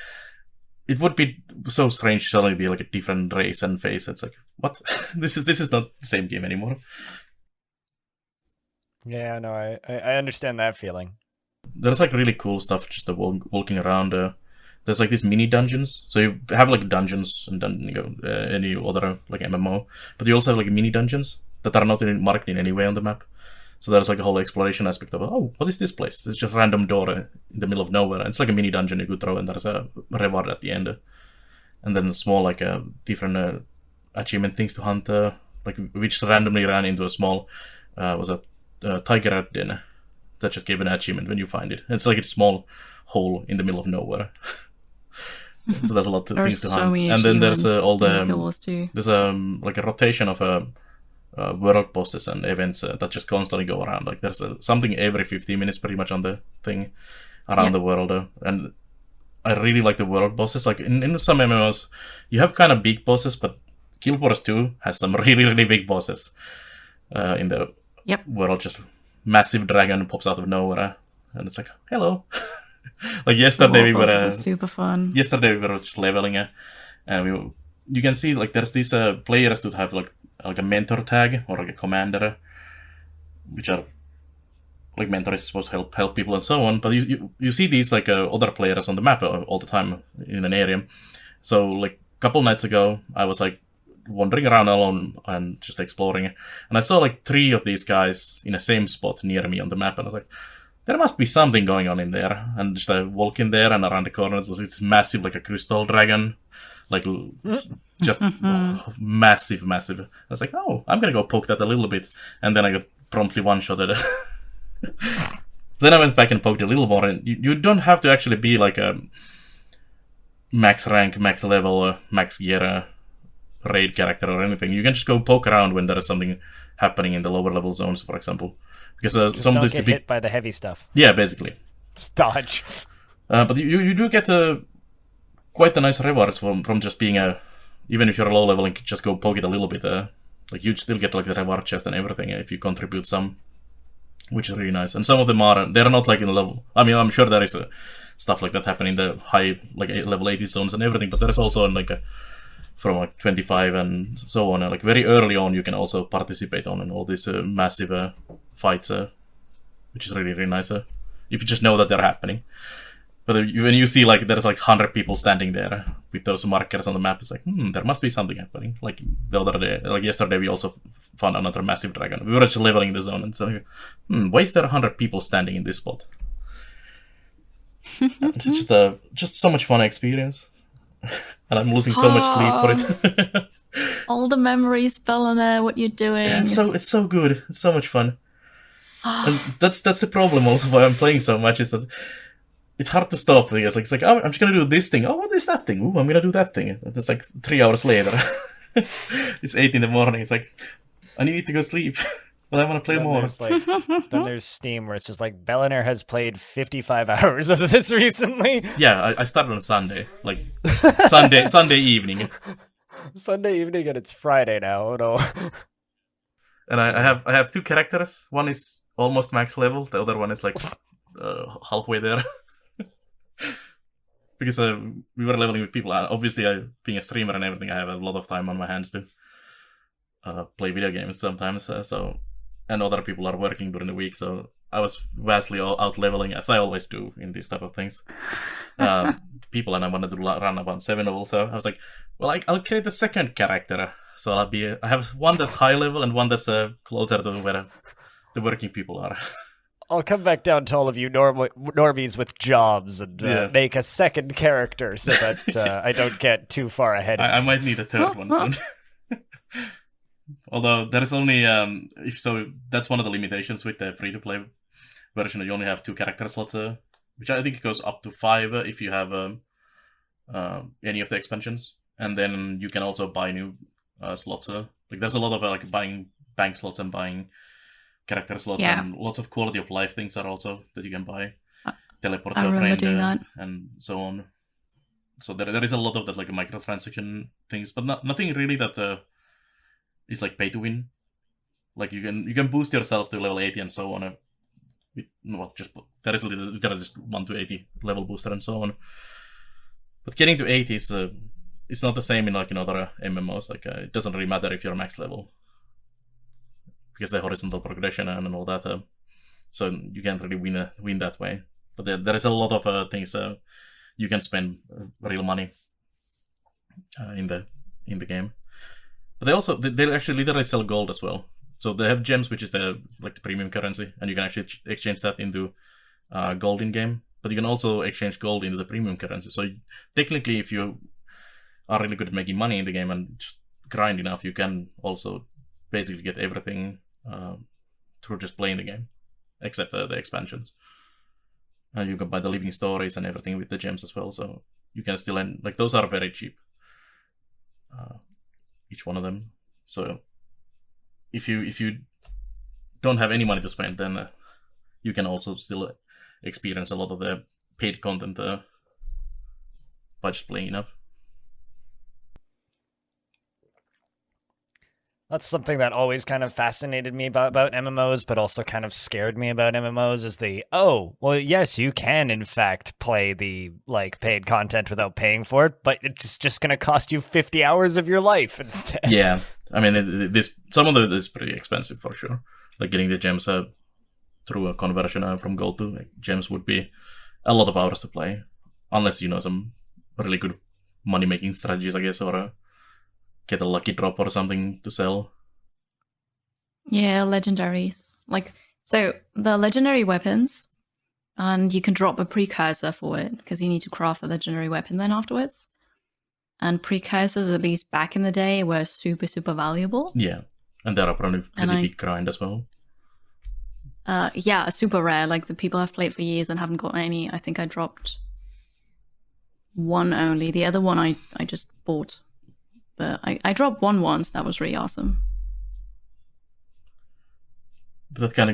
it would be so strange to suddenly be like a different race and face. It's like, what? This is not the same game anymore. Yeah, no, I understand that feeling. There's like really cool stuff just walking around. There's like these mini dungeons. So you have like dungeons and then any other like MMO, but you also have like mini dungeons that are not marked in any way on the map. So there's like a whole exploration aspect of, oh, what is this place? It's just a random door in the middle of nowhere. And it's like a mini dungeon you could throw, and there's a reward at the end. And then small like different achievement things to hunt, like which randomly ran into a small tiger rat den that just gave an achievement when you find it. It's like a small hole in the middle of nowhere. So there's a lot of things to hunt. And then there's all the there's like a rotation of world bosses and events that just constantly go around. Like there's something every 15 minutes pretty much on the thing around the world. And I really like the world bosses. Like in some MMOs, you have kind of big bosses, but Guild Wars 2 has some really, really big bosses in the world. Just massive dragon pops out of nowhere, and it's like, hello. Like yesterday we were super fun. Yesterday we were just leveling, and you can see like there's these players that have like a mentor tag or like a commander, which are like mentor is supposed to help people and so on. But you see these like other players on the map all the time in an area. So like a couple nights ago, I was like wandering around alone and just exploring, and I saw like 3 of these guys in the same spot near me on the map, and I was like, there must be something going on in there. And just walk in there, and around the corner it's massive, like a crystal dragon, like just massive. I was like, oh, I'm gonna go poke that a little bit, and then I got promptly one-shotted. Then I went back and poked a little more, and you don't have to actually be like a max rank, max level, max gear raid character or anything. You can just go poke around when there is something happening in the lower level zones, for example. Because some don't get hit by the heavy stuff. Yeah, basically. Just dodge. But you do get quite a nice rewards from just being even if you're a low level and just go poke it a little bit. Like you'd still get like the reward chest and everything if you contribute some, which is really nice. And some of them they're not like in level. I mean, I'm sure there is stuff like that happening in the high like level 80 zones and everything, but there's also like from like 25 and so on. Like very early on, you can also participate in all these massive fights, which is really, really nice. If you just know that they're happening. But when you see like there's like 100 people standing there with those markers on the map, it's like, there must be something happening. Like the other day, like yesterday, we also found another massive dragon. We were just leveling the zone, and it's like, why is there 100 people standing in this spot? It's just so much fun experience. And I'm losing so much sleep for it. All the memories, Belannaer, what you're doing. Yeah, it's so good. It's so much fun. And that's the problem also why I'm playing so much, is that it's hard to stop. Because it's like, oh, I'm just gonna do this thing. Oh, what is that thing? Ooh, I'm gonna do that thing. And it's like 3 hours later. It's 8 in the morning. It's like, I need to go sleep. But I want to play more. Then there's Steam where it's just like, Belannaer has played 55 hours of this recently. Yeah, I started on Sunday. Like, Sunday evening. Sunday evening, and it's Friday now. Oh no. And I have 2 characters. One is almost max level. The other one is like halfway there. Because we were leveling with people. Obviously, being a streamer and everything, I have a lot of time on my hands to play video games sometimes. And other people are working during the week, so I was vastly out leveling, as I always do in these type of things. People, and I wanted to run about 7 levels, so I was like, well, I'll create a second character. So I have one that's high level and one that's closer to where the working people are. I'll come back down to all of you normies with jobs and make a second character so that I don't get too far ahead. I might need a third one soon. Although there is only that's one of the limitations with the free-to-play version. You only have 2 character slots, which I think goes up to 5 if you have any of the expansions, and then you can also buy new slots. Like there's a lot of like buying bank slots and buying character slots, and lots of quality of life things are also that you can buy. Teleport I remember doing that, and so on. So there is a lot of that like microtransaction things, but nothing really that. It's like pay to win. Like you can boost yourself to level 80 and so on. There is just 1 to 80 level booster and so on. But getting to 80 is it's not the same in like in other MMOs. Like it doesn't really matter if you're max level. because the horizontal progression and all that. So you can't really win that way. But there is a lot of things you can spend real money in the game. But they actually literally sell gold as well. So they have gems, which is the premium currency, and you can actually exchange that into gold in game. But you can also exchange gold into the premium currency. So technically, if you are really good at making money in the game and just grind enough, you can also basically get everything through just playing the game, except the expansions. And you can buy the living stories and everything with the gems as well. So you can still end, those are very cheap, each one of them. So if you don't have any money to spend, then you can also still experience a lot of the paid content by just playing enough. That's something that always kind of fascinated me about MMOs, but also kind of scared me about MMOs is yes, you can in fact play the paid content without paying for it, but it's just going to cost you 50 hours of your life instead. Yeah, I mean, some of it is pretty expensive for sure. Getting the gems through a conversion from gold to gems would be a lot of hours to play, unless you know some really good money-making strategies, I guess, or get a lucky drop or something to sell. Yeah, legendaries. So the legendary weapons, and you can drop a precursor for it, because you need to craft a legendary weapon then afterwards. And precursors, at least back in the day, were super, super valuable. Yeah, and they're probably pretty big grind as well. Yeah, super rare. The people I've played for years and haven't gotten any. I think I dropped one only. The other one I just bought. But I dropped one once. That was really awesome. But that kind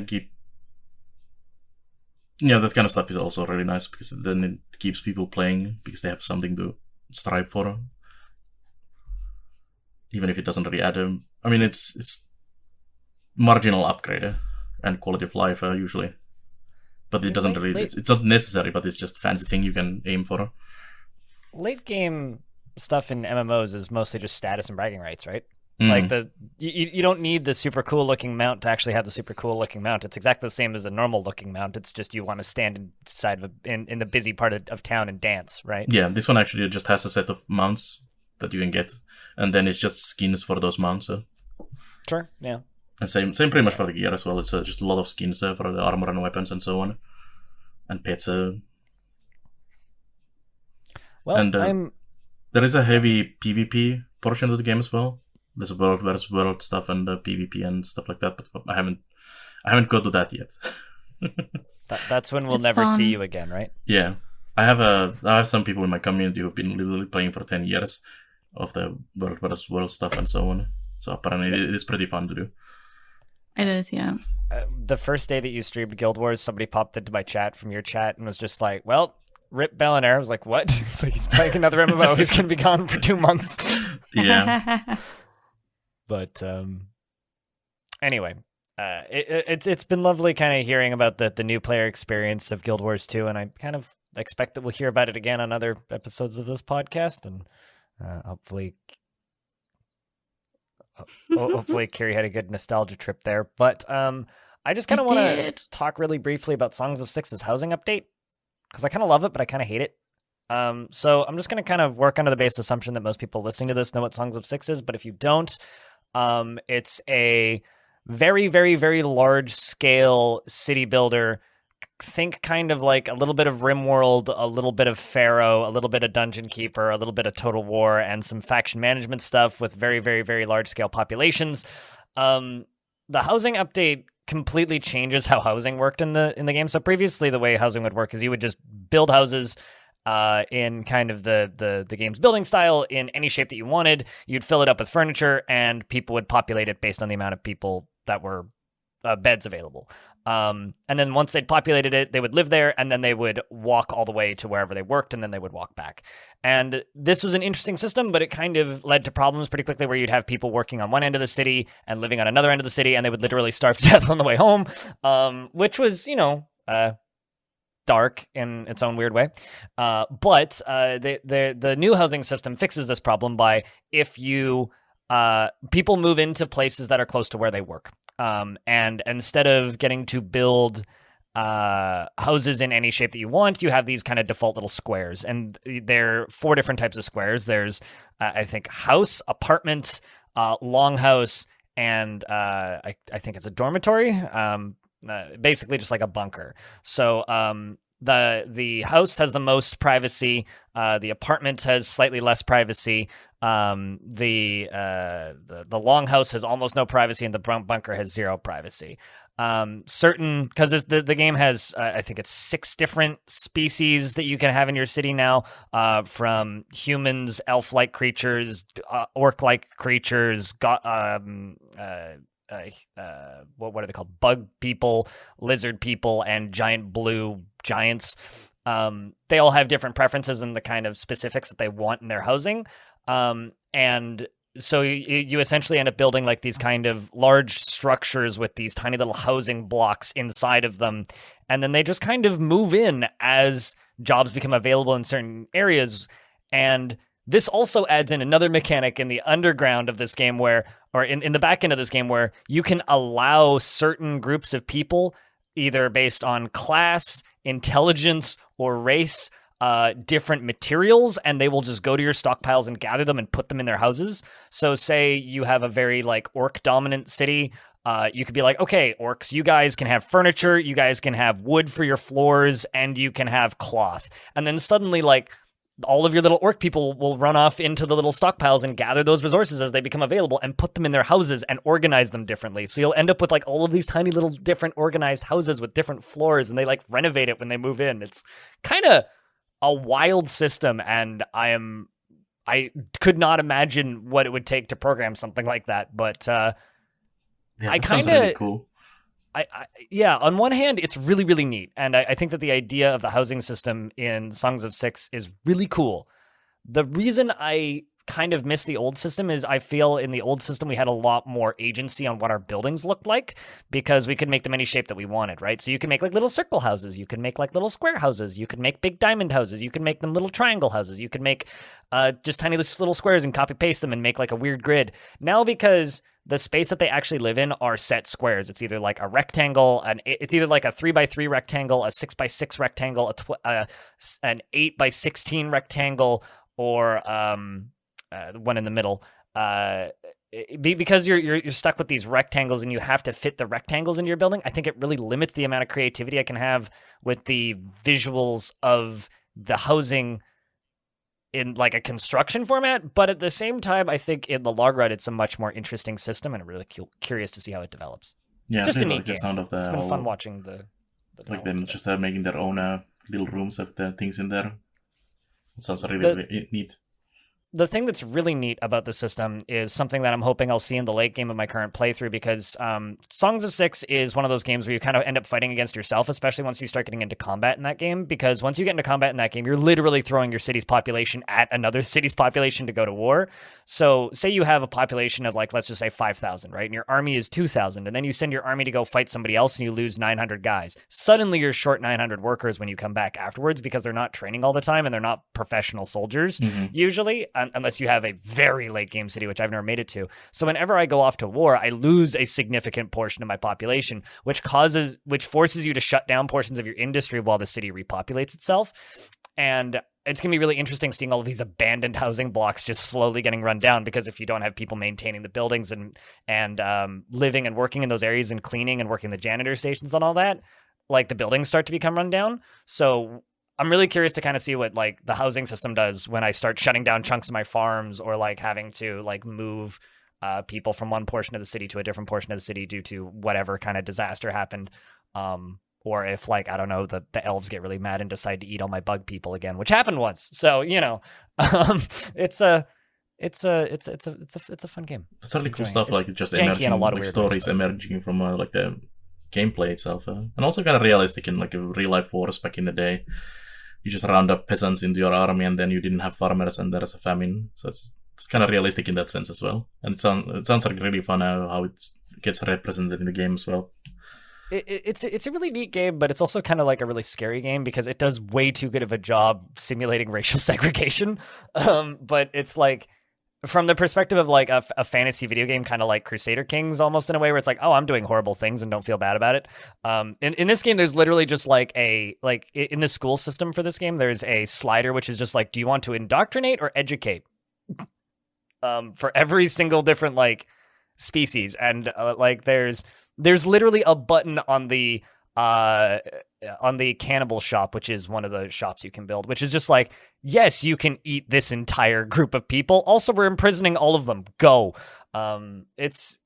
of stuff is also really nice, because then it keeps people playing, because they have something to strive for. Even if it doesn't really add I mean, it's marginal upgrade and quality of life usually. But it doesn't really... It's not necessary, but it's just a fancy thing you can aim for. Late game stuff in MMOs is mostly just status and bragging rights, right? You don't need the super cool looking mount to actually have the super cool looking mount. It's exactly the same as a normal looking mount. It's just you want to stand inside in the busy part of town and dance, right? Yeah, this one actually just has a set of mounts that you can get, and then it's just skins for those mounts. Sure, yeah. And same pretty much for the gear as well. It's just a lot of skins for the armor and weapons and so on, and pets. Well, and there is a heavy PvP portion of the game as well. There's world versus world stuff and PvP and stuff like that, but I haven't got to that yet. That's when we'll it's never fun. see you again, right? Yeah, I have some people in my community who've been literally playing for 10 years of the world versus world stuff and so on. So apparently it is pretty fun to do. It is, yeah. The first day that you streamed Guild Wars, somebody popped into my chat from your chat and was just like, "Well, rip Belannaer." I was like, "What?" It's like, he's playing another MMO. He's gonna be gone for 2 months. Yeah. But anyway, it's been lovely kind of hearing about the new player experience of Guild Wars 2, and I kind of expect that we'll hear about it again on other episodes of this podcast, and hopefully Carrie had a good nostalgia trip there. But I just kind of want to talk really briefly about Songs of Six's housing update, because I kind of love it, but I kind of hate it. So I'm just going to kind of work under the base assumption that most people listening to this know what Songs of Six is, but if you don't, it's a very, very, very large scale city builder. Think kind of like a little bit of RimWorld, a little bit of Pharaoh, a little bit of Dungeon Keeper, a little bit of Total War, and some faction management stuff with very, very, very large scale populations. The housing update completely changes how housing worked in the game. So previously, the way housing would work is you would just build houses in kind of the game's building style in any shape that you wanted. You'd fill it up with furniture, and people would populate it based on the amount of people that were beds available. And then once they'd populated it, they would live there, and then they would walk all the way to wherever they worked, and then they would walk back. And this was an interesting system, but it kind of led to problems pretty quickly, where you'd have people working on one end of the city and living on another end of the city, and they would literally starve to death on the way home, which was, dark in its own weird way. But the new housing system fixes this problem by, if you people move into places that are close to where they work. And instead of getting to build houses in any shape that you want, you have these kind of default little squares, and there are 4 different types of squares. There's I think house, apartment, longhouse, and I think it's a dormitory. Basically just like a bunker. So the house has the most privacy. The apartment has slightly less privacy. The longhouse has almost no privacy, and the bunker has 0 privacy. Because the game has I think it's 6 different species that you can have in your city now, from humans, elf-like creatures, orc-like creatures, what are they called? Bug people, lizard people, and giant blue giants. They all have different preferences and the kind of specifics that they want in their housing. And so you essentially end up building like these kind of large structures with these tiny little housing blocks inside of them. And then they just kind of move in as jobs become available in certain areas. And this also adds in another mechanic in the underground of this game or in the back end of this game, where you can allow certain groups of people, either based on class, intelligence, or race, different materials, and they will just go to your stockpiles and gather them and put them in their houses. So say you have a very like orc dominant city, you could be like, okay, orcs, you guys can have furniture, you guys can have wood for your floors, and you can have cloth. And then suddenly like all of your little orc people will run off into the little stockpiles and gather those resources as they become available and put them in their houses and organize them differently. So you'll end up with like all of these tiny little different organized houses with different floors, and they like renovate it when they move in. It's kind of a wild system, and I could not imagine what it would take to program something like that. But Yeah, I that sounds kind of really cool. yeah, on one hand, it's really, really neat. And I think that the idea of the housing system in Songs of Six is really cool. The reason I kind of miss the old system is I feel in the old system we had a lot more agency on what our buildings looked like, because we could make them any shape that we wanted, right? So you can make like little circle houses, you can make like little square houses, you could make big diamond houses, you can make them little triangle houses, you could make just tiny little squares and copy paste them and make like a weird grid. Now, because the space that they actually live in are set squares, it's either like a rectangle, it's either like a 3x3 rectangle, a 6x6 rectangle, an 8x16 rectangle, or the one in the middle. Because you're stuck with these rectangles and you have to fit the rectangles into your building, I think it really limits the amount of creativity I can have with the visuals of the housing in like a construction format. But at the same time, I think in the long run, it's a much more interesting system, and I'm really curious to see how it develops. Yeah, just I a really neat like the game. sound of the It's been whole, fun watching the like them just making their own little rooms of the things in there. It sounds really, really neat. The thing that's really neat about the system is something that I'm hoping I'll see in the late game of my current playthrough, because Songs of Six is one of those games where you kind of end up fighting against yourself, especially once you start getting into combat in that game, because once you get into combat in that game, you're literally throwing your city's population at another city's population to go to war. So say you have a population of like, let's just say 5,000, right? And your army is 2,000, and then you send your army to go fight somebody else and you lose 900 guys. Suddenly you're short 900 workers when you come back afterwards, because they're not training all the time and they're not professional soldiers usually, unless you have a very late game city, which I've never made it to. So whenever I go off to war, I lose a significant portion of my population, which forces you to shut down portions of your industry while the city repopulates itself. And it's going to be really interesting seeing all of these abandoned housing blocks just slowly getting run down, because if you don't have people maintaining the buildings and living and working in those areas and cleaning and working the janitor stations and all that, like the buildings start to become run down. So I'm really curious to kind of see what like the housing system does when I start shutting down chunks of my farms, or like having to like move people from one portion of the city to a different portion of the city due to whatever kind of disaster happened. Or if like, I don't know, the elves get really mad and decide to eat all my bug people again, which happened once. So, you know, it's a fun game. It's really cool stuff, like just janky emerging, in a lot of like weird stories ways, but emerging from like the gameplay itself, and also kind of realistic in like real life wars back in the day. You just round up peasants into your army, and then you didn't have farmers, and there's a famine. So it's kind of realistic in that sense as well. And it sounds like really fun how it gets represented in the game as well. It's a really neat game, but it's also kind of like a really scary game, because it does way too good of a job simulating racial segregation. But it's like, from the perspective of like a fantasy video game, kind of like Crusader Kings, almost in a way where it's like, oh, I'm doing horrible things and don't feel bad about it. In this game, there's literally just like in the school system for this game, there's a slider which is just like, do you want to indoctrinate or educate? For every single different like species, and like there's literally a button on the cannibal shop, which is one of the shops you can build, which is just like, yes, you can eat this entire group of people. Also, we're imprisoning all of them. Go. It's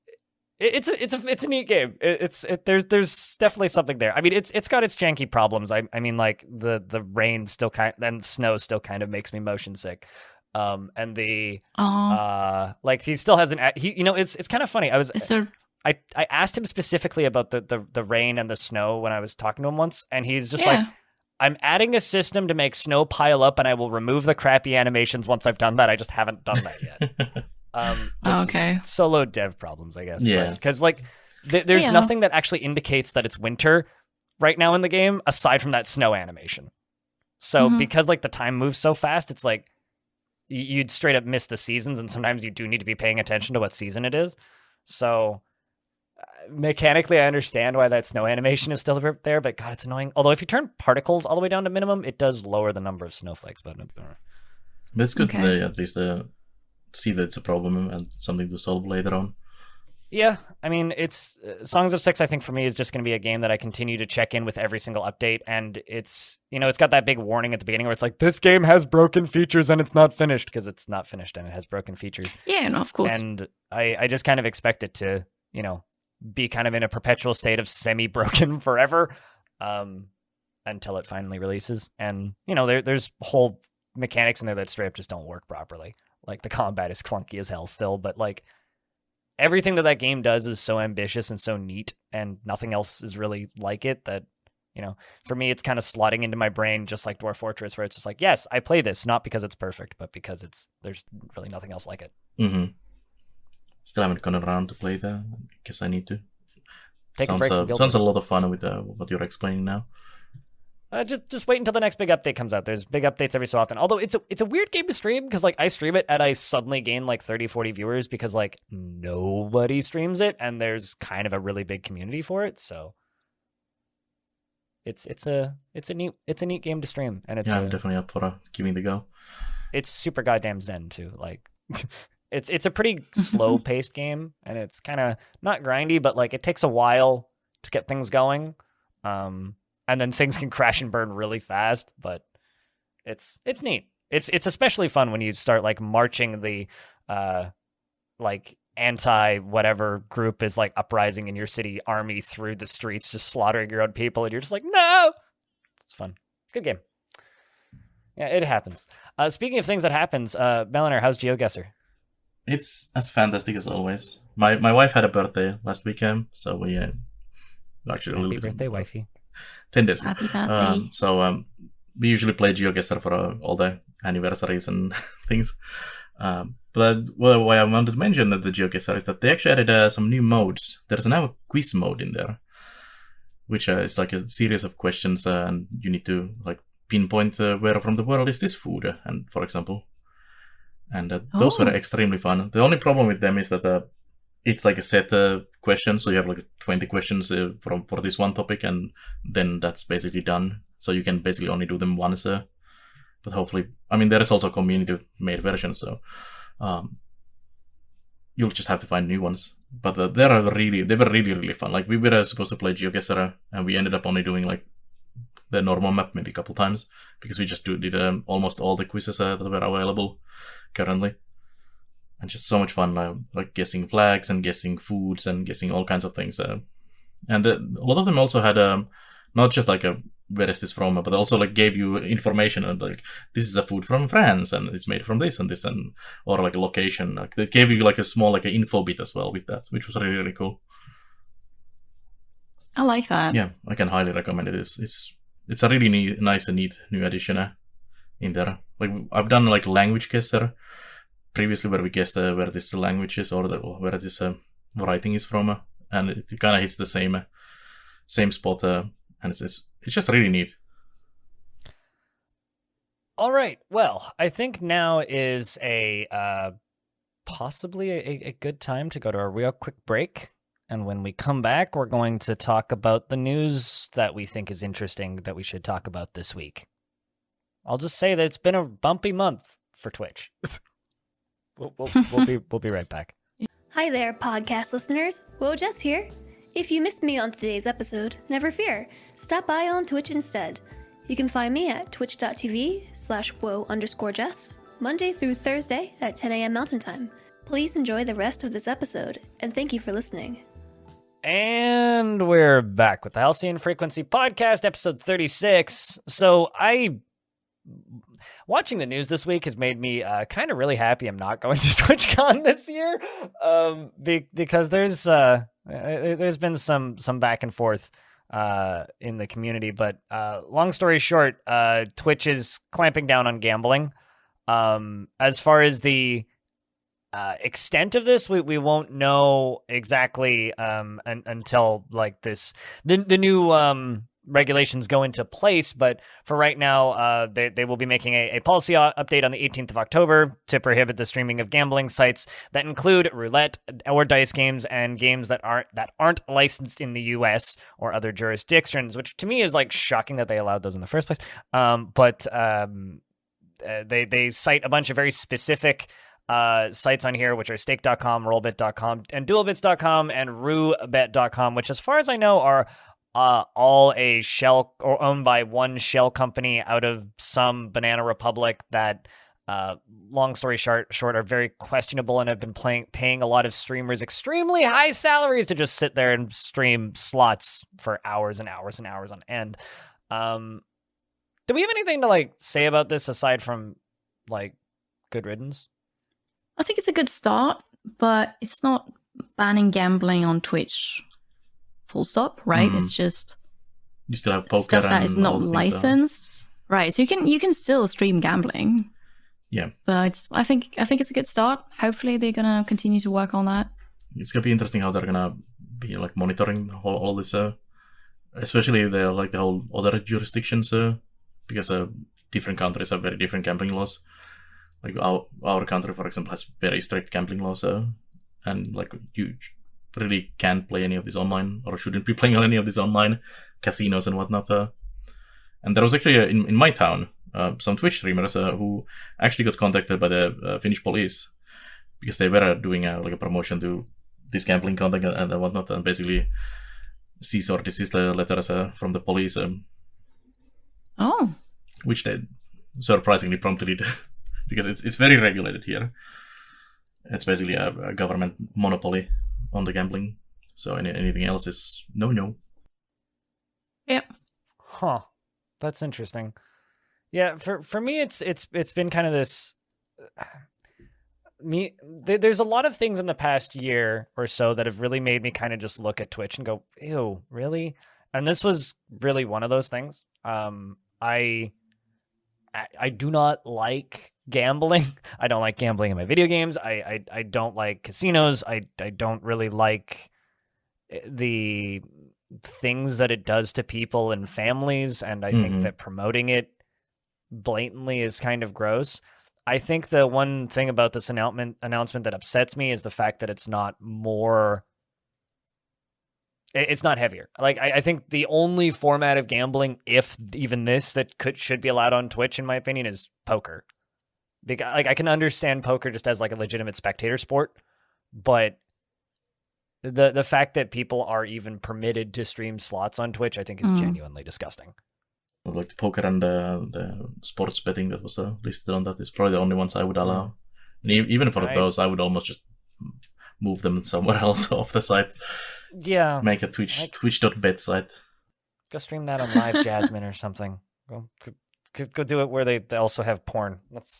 a neat game. There's definitely something there. I mean, it's got its janky problems. I mean, like the rain still and snow still kind of makes me motion sick. And the like he still hasn't. It's kind of funny. I asked him specifically about the rain and the snow when I was talking to him once, and he's just like, I'm adding a system to make snow pile up, and I will remove the crappy animations once I've done that. I just haven't done that yet. Okay. Solo dev problems, I guess. Yeah. Because like there's nothing that actually indicates that it's winter right now in the game aside from that snow animation. So because like the time moves so fast, it's like you'd straight up miss the seasons, and sometimes you do need to be paying attention to what season it is. So mechanically, I understand why that snow animation is still there, but God, it's annoying. Although if you turn particles all the way down to minimum, it does lower the number of snowflakes. But it's good that they at least see that it's a problem and something to solve later on. Yeah, I mean, it's Songs of Six, I think for me is just going to be a game that I continue to check in with every single update, and it's got that big warning at the beginning where it's like, this game has broken features and it's not finished, because it's not finished and it has broken features. Yeah, no, of course. And I just kind of expect it to, be kind of in a perpetual state of semi-broken forever until it finally releases. And, there's whole mechanics in there that straight up just don't work properly. Like, the combat is clunky as hell still, but like, everything that game does is so ambitious and so neat, and nothing else is really like it that, for me, it's kind of slotting into my brain just like Dwarf Fortress, where it's just like, yes, I play this, not because it's perfect, but because there's really nothing else like it. Mm-hmm. Still haven't gone around to play that. I guess I need to. Take a break from Guild sounds a Wars. lot of fun with what you're explaining now. Just wait until the next big update comes out. There's big updates every so often. Although it's a weird game to stream, because like I stream it and I suddenly gain like 30, 40 viewers because like nobody streams it, and there's kind of a really big community for it. So it's a neat game to stream, and I'm definitely up for giving it a go. It's super goddamn zen too. Like it's a pretty slow paced game, and it's kind of not grindy, but like it takes a while to get things going. And then things can crash and burn really fast, but it's neat. It's especially fun when you start like marching the like anti whatever group is like uprising in your city army through the streets, just slaughtering your own people, and you're just like, no. It's fun. Good game. Yeah, it happens. Speaking of things that happens, Belannaer, how's GeoGuessr? It's as fantastic as always. My wife had a birthday last weekend, so we actually Happy birthday, wifey. 10 days. Happy birthday. So we usually play GeoGuessr for all the anniversaries and things. But why I wanted to mention the GeoGuessr is that they actually added some new modes. There's now a quiz mode in there, which is like a series of questions, and you need to like pinpoint where from the world is this food, and for example. And those were extremely fun. The only problem with them is that it's like a set question, so you have like 20 questions for this one topic, and then that's basically done. So you can basically only do them once. But hopefully, I mean, there is also a community-made version, so you'll just have to find new ones. But they were really fun. Like, we were supposed to play GeoGuessr, and we ended up only doing like the normal map maybe a couple times, because we just did almost all the quizzes that were available currently. And just so much fun, like guessing flags and guessing foods and guessing all kinds of things. And a lot of them also had not just like where is this from, but also like gave you information and like, this is a food from France and it's made from this and this, and or like a location. Like they gave you like a small like an info bit as well with that, which was really cool. I like that. Yeah, I can highly recommend it. It's a really nice and neat new addition in there. Like I've done like language guesser previously, where we guessed where this language is or where this writing is from, and it kind of hits the same spot, and it's just really neat. All right, well, I think now is a possibly a good time to go to a real quick break. And when we come back, we're going to talk about the news that we think is interesting that we should talk about this week. I'll just say that it's been a bumpy month for Twitch. We'll be right back. Hi there, podcast listeners. Jess here. If you missed me on today's episode, never fear. Stop by on Twitch instead. You can find me at twitch.tv/wo_Jess, Monday through Thursday at 10 a.m. Mountain Time. Please enjoy the rest of this episode, and thank you for listening. And we're back with the Halcyon Frequency Podcast, episode 36. So watching the news this week has made me kind of really happy I'm not going to TwitchCon this year, because there's been some back and forth in the community. But long story short, Twitch is clamping down on gambling. As far as the extent of this, we won't know exactly until like the new regulations go into place. But for right now, they will be making a policy update on the 18th of October to prohibit the streaming of gambling sites that include roulette or dice games and games that aren't licensed in the US or other jurisdictions, which to me is like shocking that they allowed those in the first place. But they cite a bunch of very specific sites on here, which are stake.com, rollbit.com, and duelbits.com, and roobet.com, which as far as I know are all a shell or owned by one shell company out of some banana republic that, long story short, are very questionable and have been paying a lot of streamers extremely high salaries to just sit there and stream slots for hours and hours and hours on end. Do we have anything to like say about this aside from like good riddance? I think it's a good start, but it's not banning gambling on Twitch. Full stop, right? It's just you still have poker stuff that and is not all the things, licensed, right? So you can still stream gambling. Yeah, but I think it's a good start. Hopefully, they're gonna continue to work on that. It's gonna be interesting how they're gonna be like monitoring all this, especially the whole other jurisdictions, because different countries have very different gambling laws. Like our country, for example, has very strict gambling laws, and like you really can't play any of this online, or shouldn't be playing on any of these online casinos and whatnot. And there was actually in my town some Twitch streamers who actually got contacted by the Finnish police because they were doing like a promotion to this gambling content and whatnot, and basically cease or desist letters from the police. Which they surprisingly promptly did. Because it's very regulated here. It's basically a government monopoly on the gambling. So anything else is no. Yep. Huh. That's interesting. Yeah, for me it's been kind of this there's a lot of things in the past year or so that have really made me kind of just look at Twitch and go, ew, really? And this was really one of those things. I do not like gambling. I don't like gambling in my video games. I don't like casinos. I don't really like the things that it does to people and families, and I think that promoting it blatantly is kind of gross. I think the one thing about this announcement that upsets me is the fact that it's not heavier. Like I think the only format of gambling, if even this, that should be allowed on Twitch, in my opinion, is poker. Because like I can understand poker just as like a legitimate spectator sport, but the fact that people are even permitted to stream slots on Twitch, I think, is genuinely disgusting. Like the poker and the sports betting that was listed on that is probably the only ones I would allow. And even for those, I would almost just move them somewhere else off the site. Yeah. Make a Twitch.bet site. Go stream that on Live Jasmine or something. Go do it where they also have porn.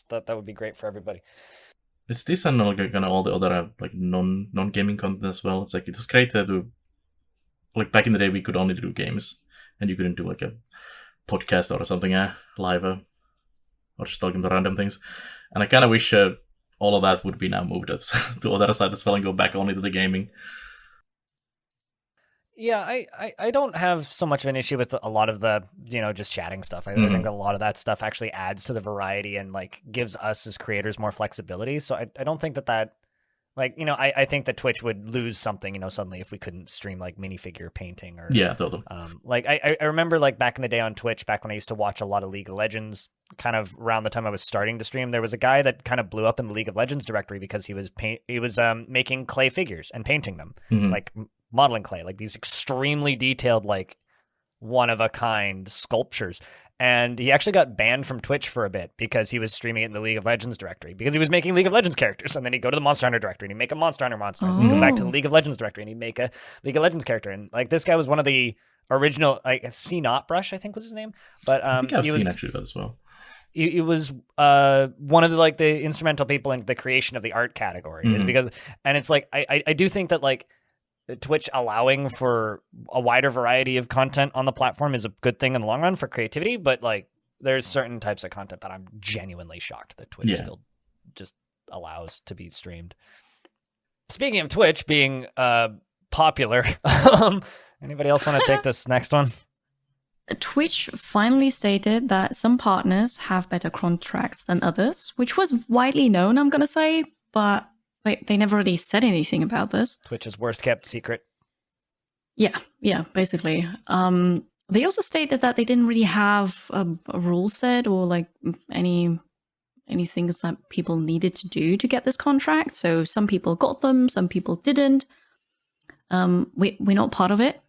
That would be great for everybody. It's this and like kind of all the other like non-gaming content as well. It's like it was great to do. Like back in the day, we could only do games, and you couldn't do like a podcast or something live or just talking to random things. And I kind of wish all of that would be now moved to the other side as well and go back only to the gaming. Yeah, I don't have so much of an issue with a lot of the, just chatting stuff. I think a lot of that stuff actually adds to the variety and like gives us as creators more flexibility. So I don't think that Like, I think that Twitch would lose something, suddenly if we couldn't stream like minifigure painting or Yeah, totally. Like I remember like back in the day on Twitch, back when I used to watch a lot of League of Legends, kind of around the time I was starting to stream, there was a guy that kind of blew up in the League of Legends directory because he was making clay figures and painting them, like modeling clay, like these extremely detailed, like one of a kind sculptures. And he actually got banned from Twitch for a bit because he was streaming it in the League of Legends directory because he was making League of Legends characters. And then he'd go to the Monster Hunter directory and he'd make a Monster Hunter monster. And he'd go back to the League of Legends directory and he'd make a League of Legends character. And like this guy was one of the original, like C Not Brush, I think was his name. But I think I've seen actually that as well. He was one of the instrumental people in the creation of the art category. Is because, and it's like I do think that like Twitch allowing for a wider variety of content on the platform is a good thing in the long run for creativity, but like there's certain types of content that I'm genuinely shocked that Twitch still just allows to be streamed. Speaking of Twitch being popular, anybody else want to take this next one? Twitch finally stated that some partners have better contracts than others, which was widely known, I'm going to say, but they never really said anything about this. Twitch's worst kept secret. Yeah, basically. They also stated that they didn't really have a rule set or like any things that people needed to do to get this contract. So some people got them, some people didn't. We're not part of it.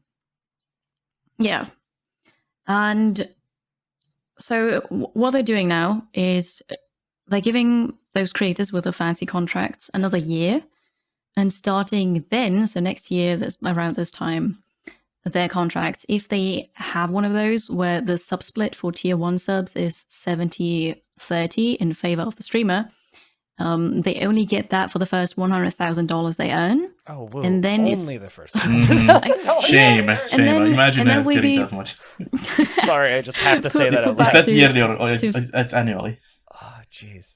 Yeah. And so what they're doing now is they're giving those creators with the fancy contracts another year. And starting then, so next year, around this time, their contracts, if they have one of those where the sub split for tier 1 subs is 70-30 in favor of the streamer, they only get that for the first $100,000 they earn. Oh, whoa. And then only the first Shame. Imagine getting that much. Sorry, I just have to say that out Is loud. that yearly or it's annually? Oh, jeez.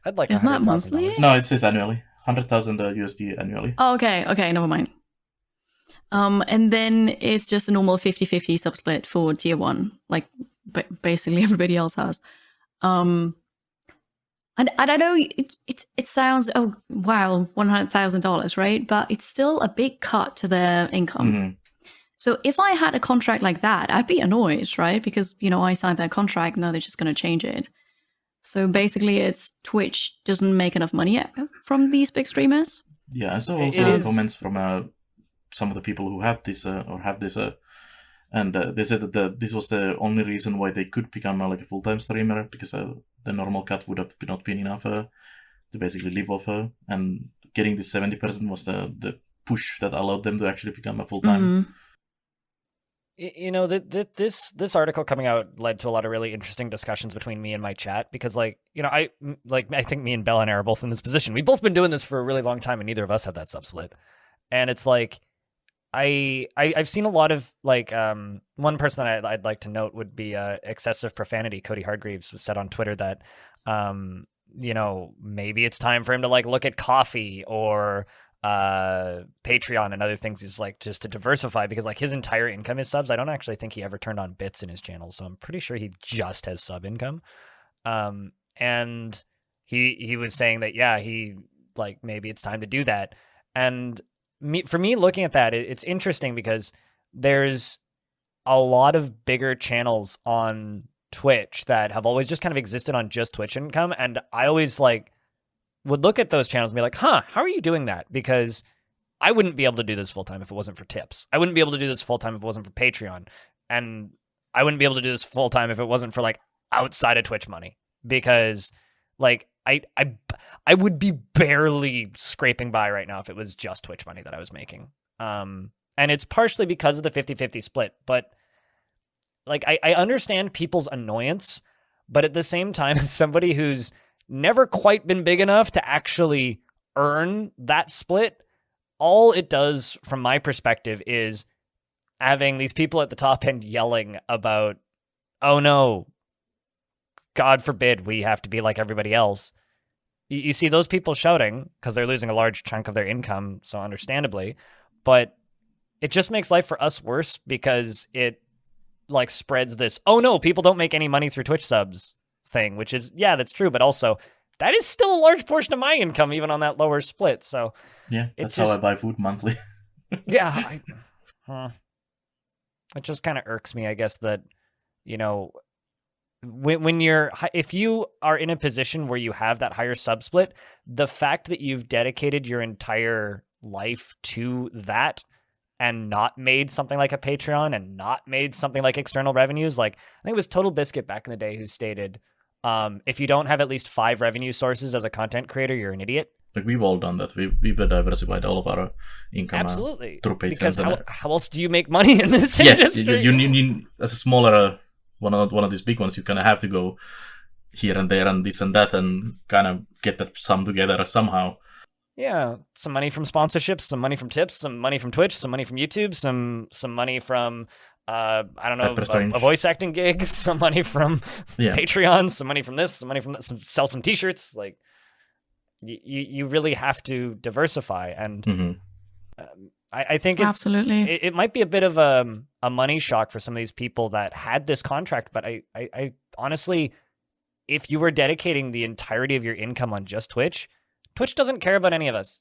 I'd like Isn't that $100,000. monthly? No, it says annually. 100,000 USD annually. Oh, okay, never mind. And then it's just a normal 50-50 sub split for tier 1, like basically everybody else has. And I don't know, it sounds, oh wow, $100,000, right? But it's still a big cut to their income. So if I had a contract like that, I'd be annoyed, right? Because, I signed that contract, now they're just going to change it. So basically it's Twitch doesn't make enough money from these big streamers. Yeah, I saw also comments from some of the people who have this, and they said that this was the only reason why they could become like a full-time streamer, because the normal cut would have not been enough to basically live off and getting this 70% was the push that allowed them to actually become a full-time. This article coming out led to a lot of really interesting discussions between me and my chat because, I think me and Belannaer are both in this position. We've both been doing this for a really long time, and neither of us have that sub split. And it's like, I've seen a lot of one person that I'd like to note would be excessive profanity. Cody Hargreaves was said on Twitter that maybe it's time for him to look at coffee or Patreon and other things. He's just to diversify because his entire income is subs. I don't actually think he ever turned on bits in his channel, so I'm pretty sure he just has sub income. And he was saying that he maybe it's time to do that. And for me looking at that, it's interesting because there's a lot of bigger channels on Twitch that have always just kind of existed on just Twitch income, and I always would look at those channels and be like, how are you doing that? Because I wouldn't be able to do this full time if it wasn't for tips. I wouldn't be able to do this full time if it wasn't for Patreon. And I wouldn't be able to do this full time if it wasn't for outside of Twitch money. Because I would be barely scraping by right now if it was just Twitch money that I was making. And it's partially because of the 50-50 split. But I understand people's annoyance, but at the same time, as somebody who's never quite been big enough to actually earn that split, all it does from my perspective is having these people at the top end yelling about, oh no, God forbid we have to be like everybody else. You see those people shouting because they're losing a large chunk of their income, so understandably, but it just makes life for us worse because it spreads this, oh no, people don't make any money through Twitch subs thing, which is, yeah, that's true, but also that is still a large portion of my income, even on that lower split. So Yeah, that's how I buy food monthly. yeah, it just kind of irks me, I guess, that, you know, when if you are in a position where you have that higher sub split, the fact that you've dedicated your entire life to that and not made something like a Patreon and not made something like external revenues, like I think it was Total Biscuit back in the day who stated, if you don't have at least 5 revenue sources as a content creator, you're an idiot. Like we've all done that. We've diversified all of our income. Absolutely. Through Patreon. Because how else do you make money in this industry? Yes, you need, as a smaller one of these big ones, you kind of have to go here and there and this and that and kind of get that sum together somehow. Yeah, some money from sponsorships, some money from tips, some money from Twitch, some money from YouTube, some money from I don't know, a voice acting gig, some money from Patreon, some money from this, some money from that, sell some t-shirts. Like you really have to diversify, and I think it's absolutely it might be a bit of a money shock for some of these people that had this contract, but I honestly, if you were dedicating the entirety of your income on just Twitch doesn't care about any of us,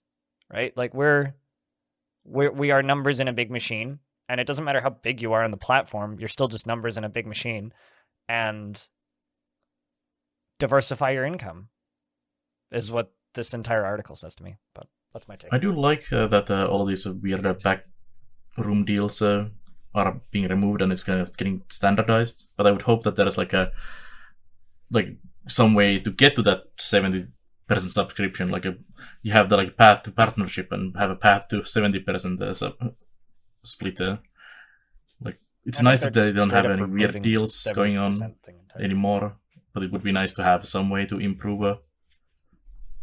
right? Like we are numbers in a big machine, and it doesn't matter how big you are on the platform, you're still just numbers in a big machine. And diversify your income is what this entire article says to me, but that's my take. I do like that all of these weird back room deals are being removed and it's kind of getting standardized. But I would hope that there's like some way to get to that 70% subscription. You have the path to partnership and have a path to 70% split. It's nice that they don't have any weird deals going on anymore. But it would be nice to have some way to improve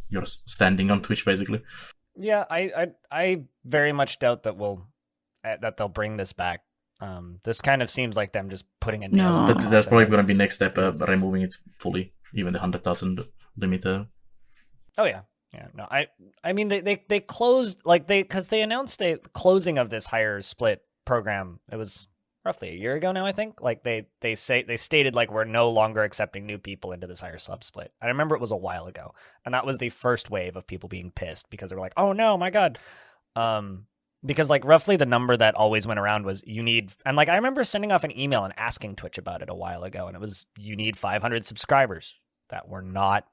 your standing on Twitch, basically. Yeah, I very much doubt that they'll bring this back. This kind of seems like them just putting a nail. No. That's probably going to be next step, removing it fully, even the 100,000 limit. Oh yeah, no, I mean they closed because they announced a closing of this higher split program. It was roughly a year ago now, I think. They stated we're no longer accepting new people into this higher sub split. I remember it was a while ago, and that was the first wave of people being pissed because they were like, "Oh no, my god!" Because roughly the number that always went around was you need, and I remember sending off an email and asking Twitch about it a while ago, and it was you need 500 subscribers that were not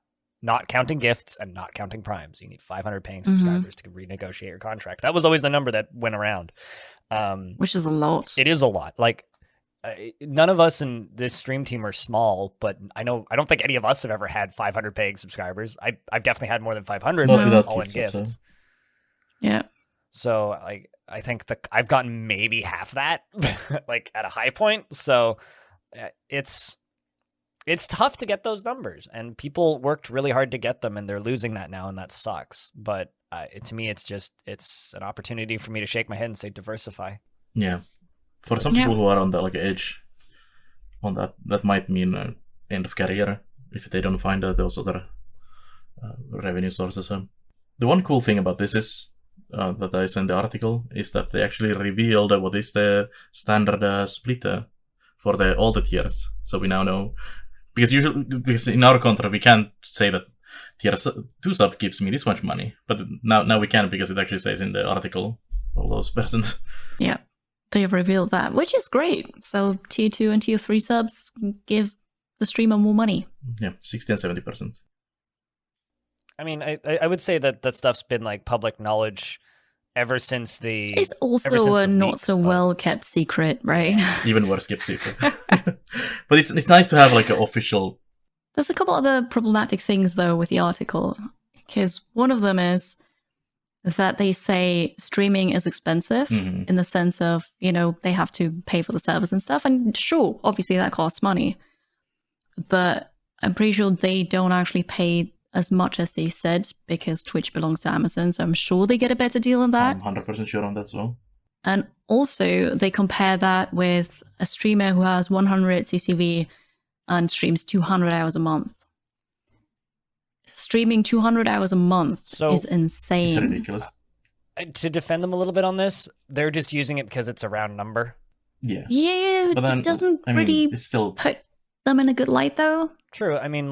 counting gifts and not counting primes. You need 500 paying subscribers to renegotiate your contract. That was always the number that went around. Which is a lot. It is a lot. None of us in this stream team are small, but I don't think any of us have ever had 500 paying subscribers. I've definitely had more than 500 all in gifts. Yeah. So I think I've gotten maybe half that at a high point. So it's tough to get those numbers, and people worked really hard to get them, and they're losing that now, and that sucks. But to me, it's an opportunity for me to shake my head and say diversify. Yeah, for some people who are on the edge on that might mean end of career if they don't find those other revenue sources. The one cool thing about this is that I sent the article is that they actually revealed what is the standard split for all the tiers. So we now know. Because in our contract we can't say that tier 2 sub gives me this much money, but now we can because it actually says in the article all those persons. Yeah, they have revealed that, which is great. So tier 2 and tier 3 subs give the streamer more money. Yeah, 60 and 70%. I mean, I would say that stuff's been public knowledge ever since the. It's also a not so well kept secret, right? Even worse kept secret. But it's nice to have an official. There's a couple other problematic things though with the article, because one of them is that they say streaming is expensive in the sense of they have to pay for the servers and stuff, and sure, obviously that costs money, but I'm pretty sure they don't actually pay as much as they said because Twitch belongs to Amazon, so I'm sure they get a better deal on that. I'm 100% sure on that as well. And also, they compare that with a streamer who has 100 CCV and streams 200 hours a month. Streaming 200 hours a month is insane. It's ridiculous. To defend them a little bit on this, they're just using it because it's a round number. Yeah. Yeah, but then, it doesn't really it's still... put them in a good light, though. True. I mean,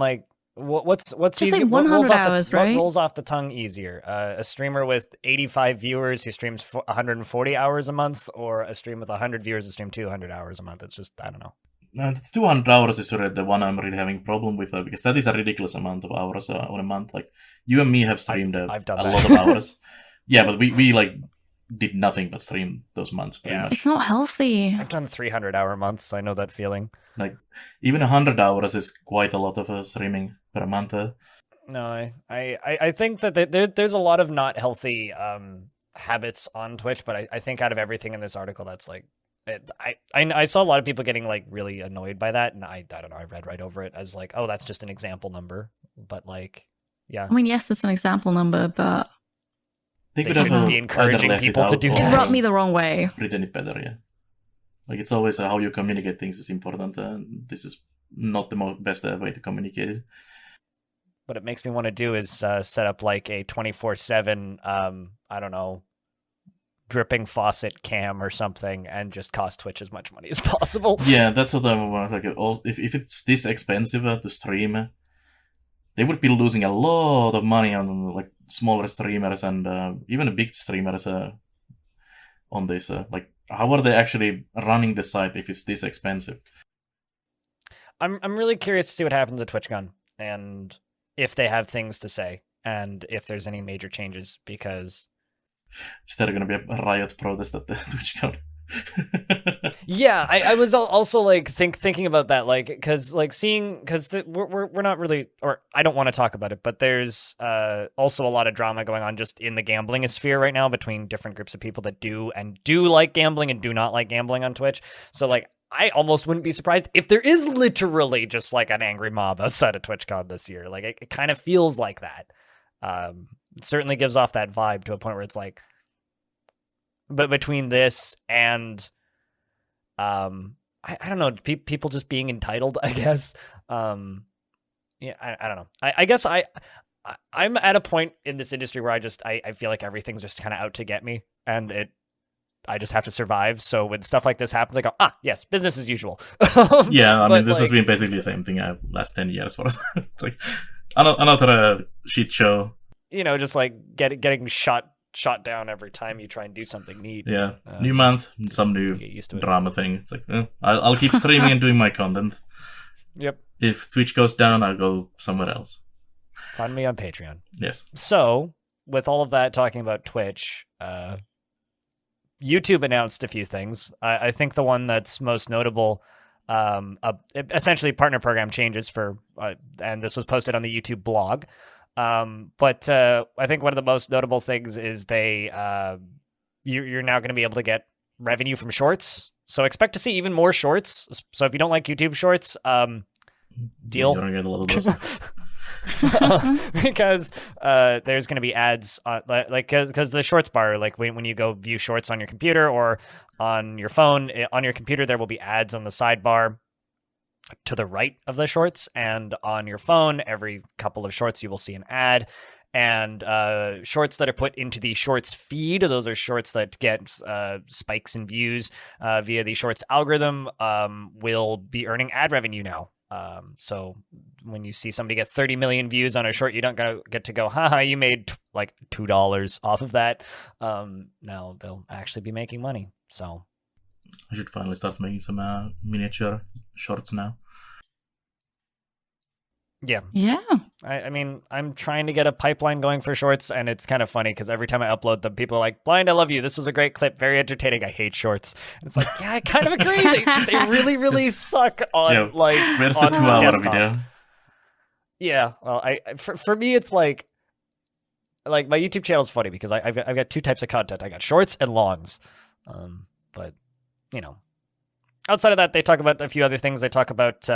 What's Just easier? say What 100 hours, what right? rolls off the tongue easier? A streamer with 85 viewers who streams 140 hours a month, or a stream with 100 viewers who stream 200 hours a month? It's just, I don't know. No, the 200 hours is already the one I'm really having problem with, because that is a ridiculous amount of hours on a month. Like, you and me have streamed I've done a that. lot of hours. Yeah, but we like did nothing but stream those months pretty much. It's not healthy. I've done 300-hour months. I know that feeling. Like, even 100 hours is quite a lot of streaming per month. No, I think that there's a lot of not healthy habits on Twitch, but I think out of everything in this article, that's like, I saw a lot of people getting like really annoyed by that, and I don't know, I read right over it as like, oh, that's just an example number, but like, yeah. I mean, yes, it's an example number, but They could shouldn't have be encouraging either left people it to out do or it that. rubbed me the wrong way. written it better, yeah. Like, it's always how you communicate things is important, and this is not the best way to communicate it. What it makes me want to do is set up like a 24/7, I don't know, dripping faucet cam or something, and just cost Twitch as much money as possible. Yeah, that's what I'm like. If it's this expensive to stream, they would be losing a lot of money on like smaller streamers and even big streamers on this. Like, how are they actually running the site if it's this expensive? I'm really curious to see what happens at TwitchCon, and if they have things to say, and if there's any major changes, because Is there going to be a riot protest at the TwitchCon? yeah, I was also like thinking about that, like, because we're not really, or I don't want to talk about it, but there's also a lot of drama going on just in the gambling sphere right now between different groups of people that do like gambling and do not like gambling on Twitch. So like, I almost wouldn't be surprised if there is literally just like an angry mob outside of TwitchCon this year. Like, it kind of feels like that. It certainly gives off that vibe to a point where it's like, but between this and, I don't know, people just being entitled, I guess. Yeah, I don't know. I guess I'm at a point in this industry where I feel like everything's just kind of out to get me, and I just have to survive. So when stuff like this happens, I go, yes, business as usual. Yeah, I mean, this has like, been basically the same thing last 10 years for us. It's like another shit show. You know, just like getting shot down every time you try and do something neat. Yeah, new month, some new get used to it. drama thing. It's like, I'll keep streaming and doing my content. Yep. If Twitch goes down, I'll go somewhere else. Find me on Patreon. Yes. So, with all of that talking about Twitch, YouTube announced a few things. I think the one that's most notable, essentially partner program changes for, and this was posted on the YouTube blog. But I think one of the most notable things is you're now going to be able to get revenue from shorts. So expect to see even more shorts. So if you don't like YouTube shorts, deal. You're gonna get a lot of those. Because there's going to be ads because the shorts bar, like when you go view shorts on your computer or on your phone, on your computer there will be ads on the sidebar to the right of the shorts, and on your phone every couple of shorts you will see an ad. And shorts that are put into the shorts feed, those are shorts that get spikes in views via the shorts algorithm, will be earning ad revenue now. So when you see somebody get 30 million views on a short, you don't get to go, haha, you made like $2 off of that. Now they'll actually be making money. So I should finally start making some miniature shorts now. yeah. I mean, I'm trying to get a pipeline going for shorts, and it's kind of funny because every time I upload them, people are like, Blind, I love you. This was a great clip. Very entertaining. I hate shorts. And it's like, yeah, I kind of agree. They really, really suck on Where's the on 2-hour desktop. video? Yeah. Well, for me, it's like my YouTube channel is funny because I've got two types of content. I got shorts and longs. But you know, outside of that, they talk about a few other things. They talk about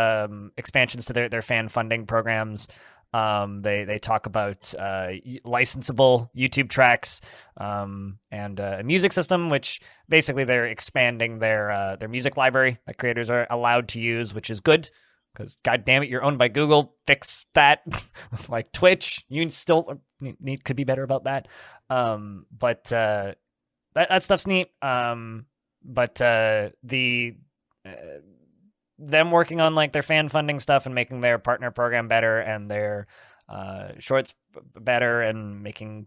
expansions to their fan funding programs. They talk about licensable YouTube tracks and a music system, which basically they're expanding their music library that creators are allowed to use, which is good because, god damn it, you're owned by Google. Fix that. Like Twitch, you still could be better about that. But that stuff's neat. But the them working on like their fan funding stuff and making their partner program better and their shorts better and making,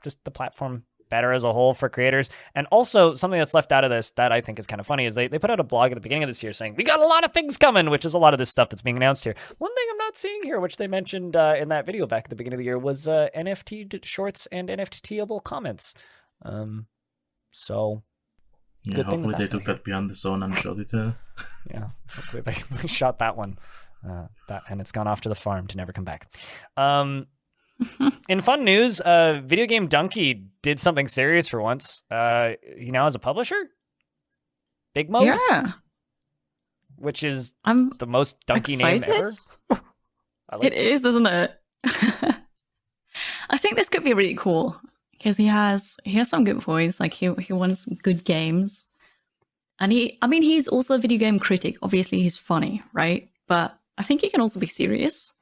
just the platform better as a whole for creators. And also something that's left out of this that I think is kind of funny is they put out a blog at the beginning of this year saying, we got a lot of things coming, which is a lot of this stuff that's being announced here. One thing I'm not seeing here, which they mentioned in that video back at the beginning of the year, was NFT shorts and NFT-able comments. So Yeah, good thing hopefully they that's took not that behind the zone and showed it. Yeah, hopefully they shot that one. And it's gone off to the farm to never come back. In fun news, Videogamedunkey did something serious for once. He now has a publisher, Big Mode. Yeah, Which is I'm the most donkey excited. name ever. It is, isn't it? I think this could be really cool because he has some good points. Like he wants good games, and he's also a video game critic. Obviously, he's funny, right? But I think he can also be serious.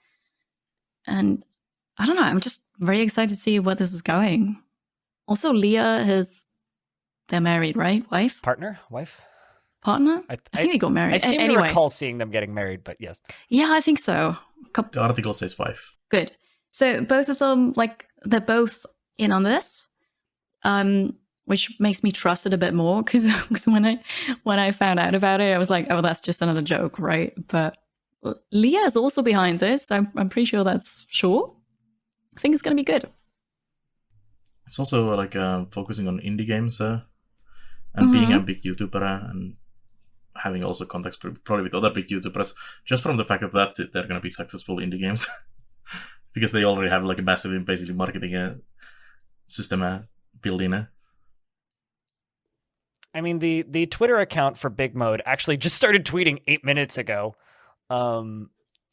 And I don't know. I'm just very excited to see where this is going. Also, Leah they're married, right? Wife, Partner. partner. I think they got married. I seem to anyway. recall seeing them getting married, but yes. Yeah, I think so. The article says 5. Good. So both of them, like, they're both in on this, which makes me trust it a bit more because when I found out about it, I was like, oh, that's just another joke, right? But Leah is also behind this. I'm pretty sure that's sure. I think it's going to be good. It's also like focusing on indie games and being a big YouTuber and having also contacts probably with other big YouTubers. Just from the fact of that, they're going to be successful indie games because they already have like a massive, basically marketing system built-in. I mean, the Twitter account for Big Mode actually just started tweeting 8 minutes ago.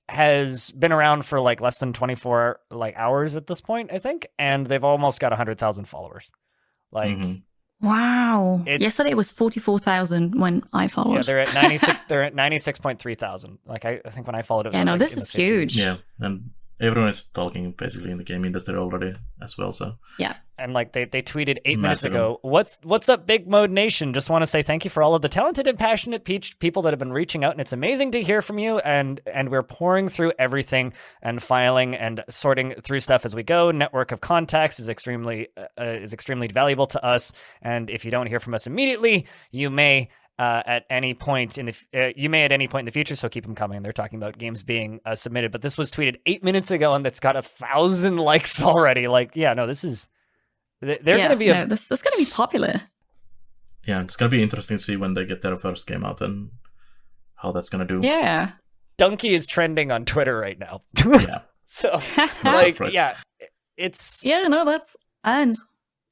Has been around for like less than 24 hours at this point, I think, and they've almost got 100,000 followers. Like, wow! Yesterday it was 44,000 when I followed. Yeah, they're at 96. They're at 96.3 thousand. Like I think when I followed it, was this in is the 50s. huge. Yeah, and everyone is talking basically in the game industry already as well. So yeah. And like they tweeted 8 minutes ago, what's up, Big Mode Nation? Just want to say thank you for all of the talented and passionate people that have been reaching out, and it's amazing to hear from you. And we're pouring through everything and filing and sorting through stuff as we go. Network of contacts is extremely valuable to us. And if you don't hear from us immediately, you may. At any point in the future, so keep them coming. They're talking about games being submitted, but this was tweeted 8 minutes ago, and it's got 1,000 likes already. Like, yeah, no, this is they're going to be this is going to be popular. Yeah, it's going to be interesting to see when they get their first game out and how that's going to do. Yeah, Dunkey is trending on Twitter right now. Yeah, so it's that's and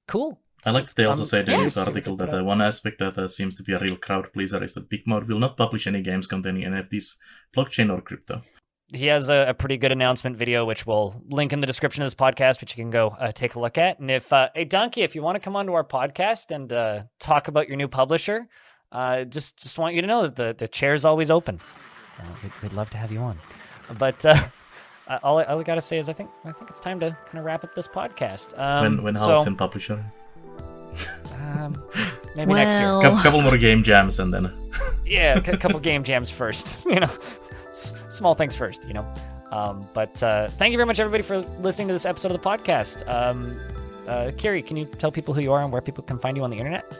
cool. I like that they also said in this article that one aspect that seems to be a real crowd pleaser is that Big Mode will not publish any games containing NFTs, blockchain, or crypto. He has a pretty good announcement video, which we'll link in the description of this podcast, which you can go take a look at. And if, hey, Dunkey, if you want to come onto our podcast and talk about your new publisher, just want you to know that the chair is always open. We'd love to have you on. But all I got to say is I think it's time to kind of wrap up this podcast. When Halcyon publisher? Maybe next year. Couple more game jams and then. Yeah, a couple game jams first. Small things first. But thank you very much, everybody, for listening to this episode of the podcast. Kiri, can you tell people who you are and where people can find you on the internet?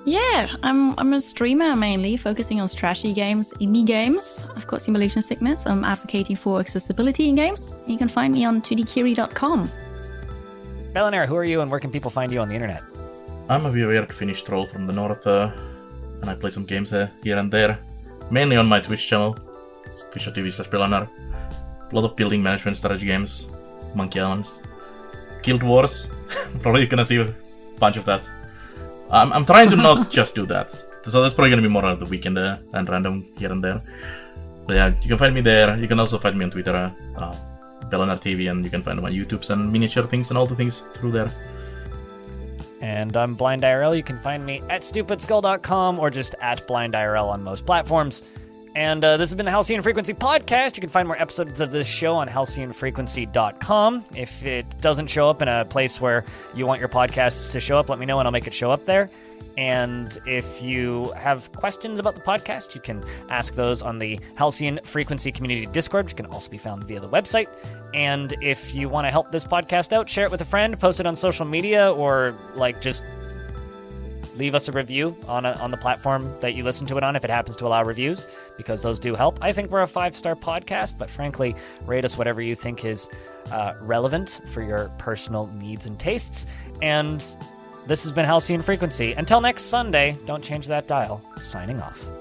Yeah, I'm a streamer mainly, focusing on strategy games, indie games. I've got simulation sickness. I'm advocating for accessibility in games. You can find me on 2dkiri.com. Belannaer, who are you and where can people find you on the internet? I'm a weird Finnish troll from the north, and I play some games here and there. Mainly on my Twitch channel, twitch.tv/Belannaer. A lot of building management strategy games, Monkey Islands, Guild Wars. Probably you're gonna see a bunch of that. I'm trying to not just do that, so that's probably gonna be more on the weekend and random here and there. But yeah, you can find me there. You can also find me on Twitter, Belannaer TV, and you can find my YouTubes and miniature things and all the things through there. And I'm BlindIRL. You can find me at stupidskull.com or just at BlindIRL on most platforms. And this has been the Halcyon Frequency Podcast. You can find more episodes of this show on halcyonfrequency.com. If it doesn't show up in a place where you want your podcasts to show up, let me know and I'll make it show up there. And if you have questions about the podcast, you can ask those on the Halcyon Frequency Community Discord, which can also be found via the website. And if you want to help this podcast out, share it with a friend, post it on social media, or just leave us a review on the platform that you listen to it on, if it happens to allow reviews, because those do help. I think we're a 5-star podcast, but frankly, rate us whatever you think is relevant for your personal needs and tastes. And this has been Halcyon Frequency. Until next Sunday, don't change that dial. Signing off.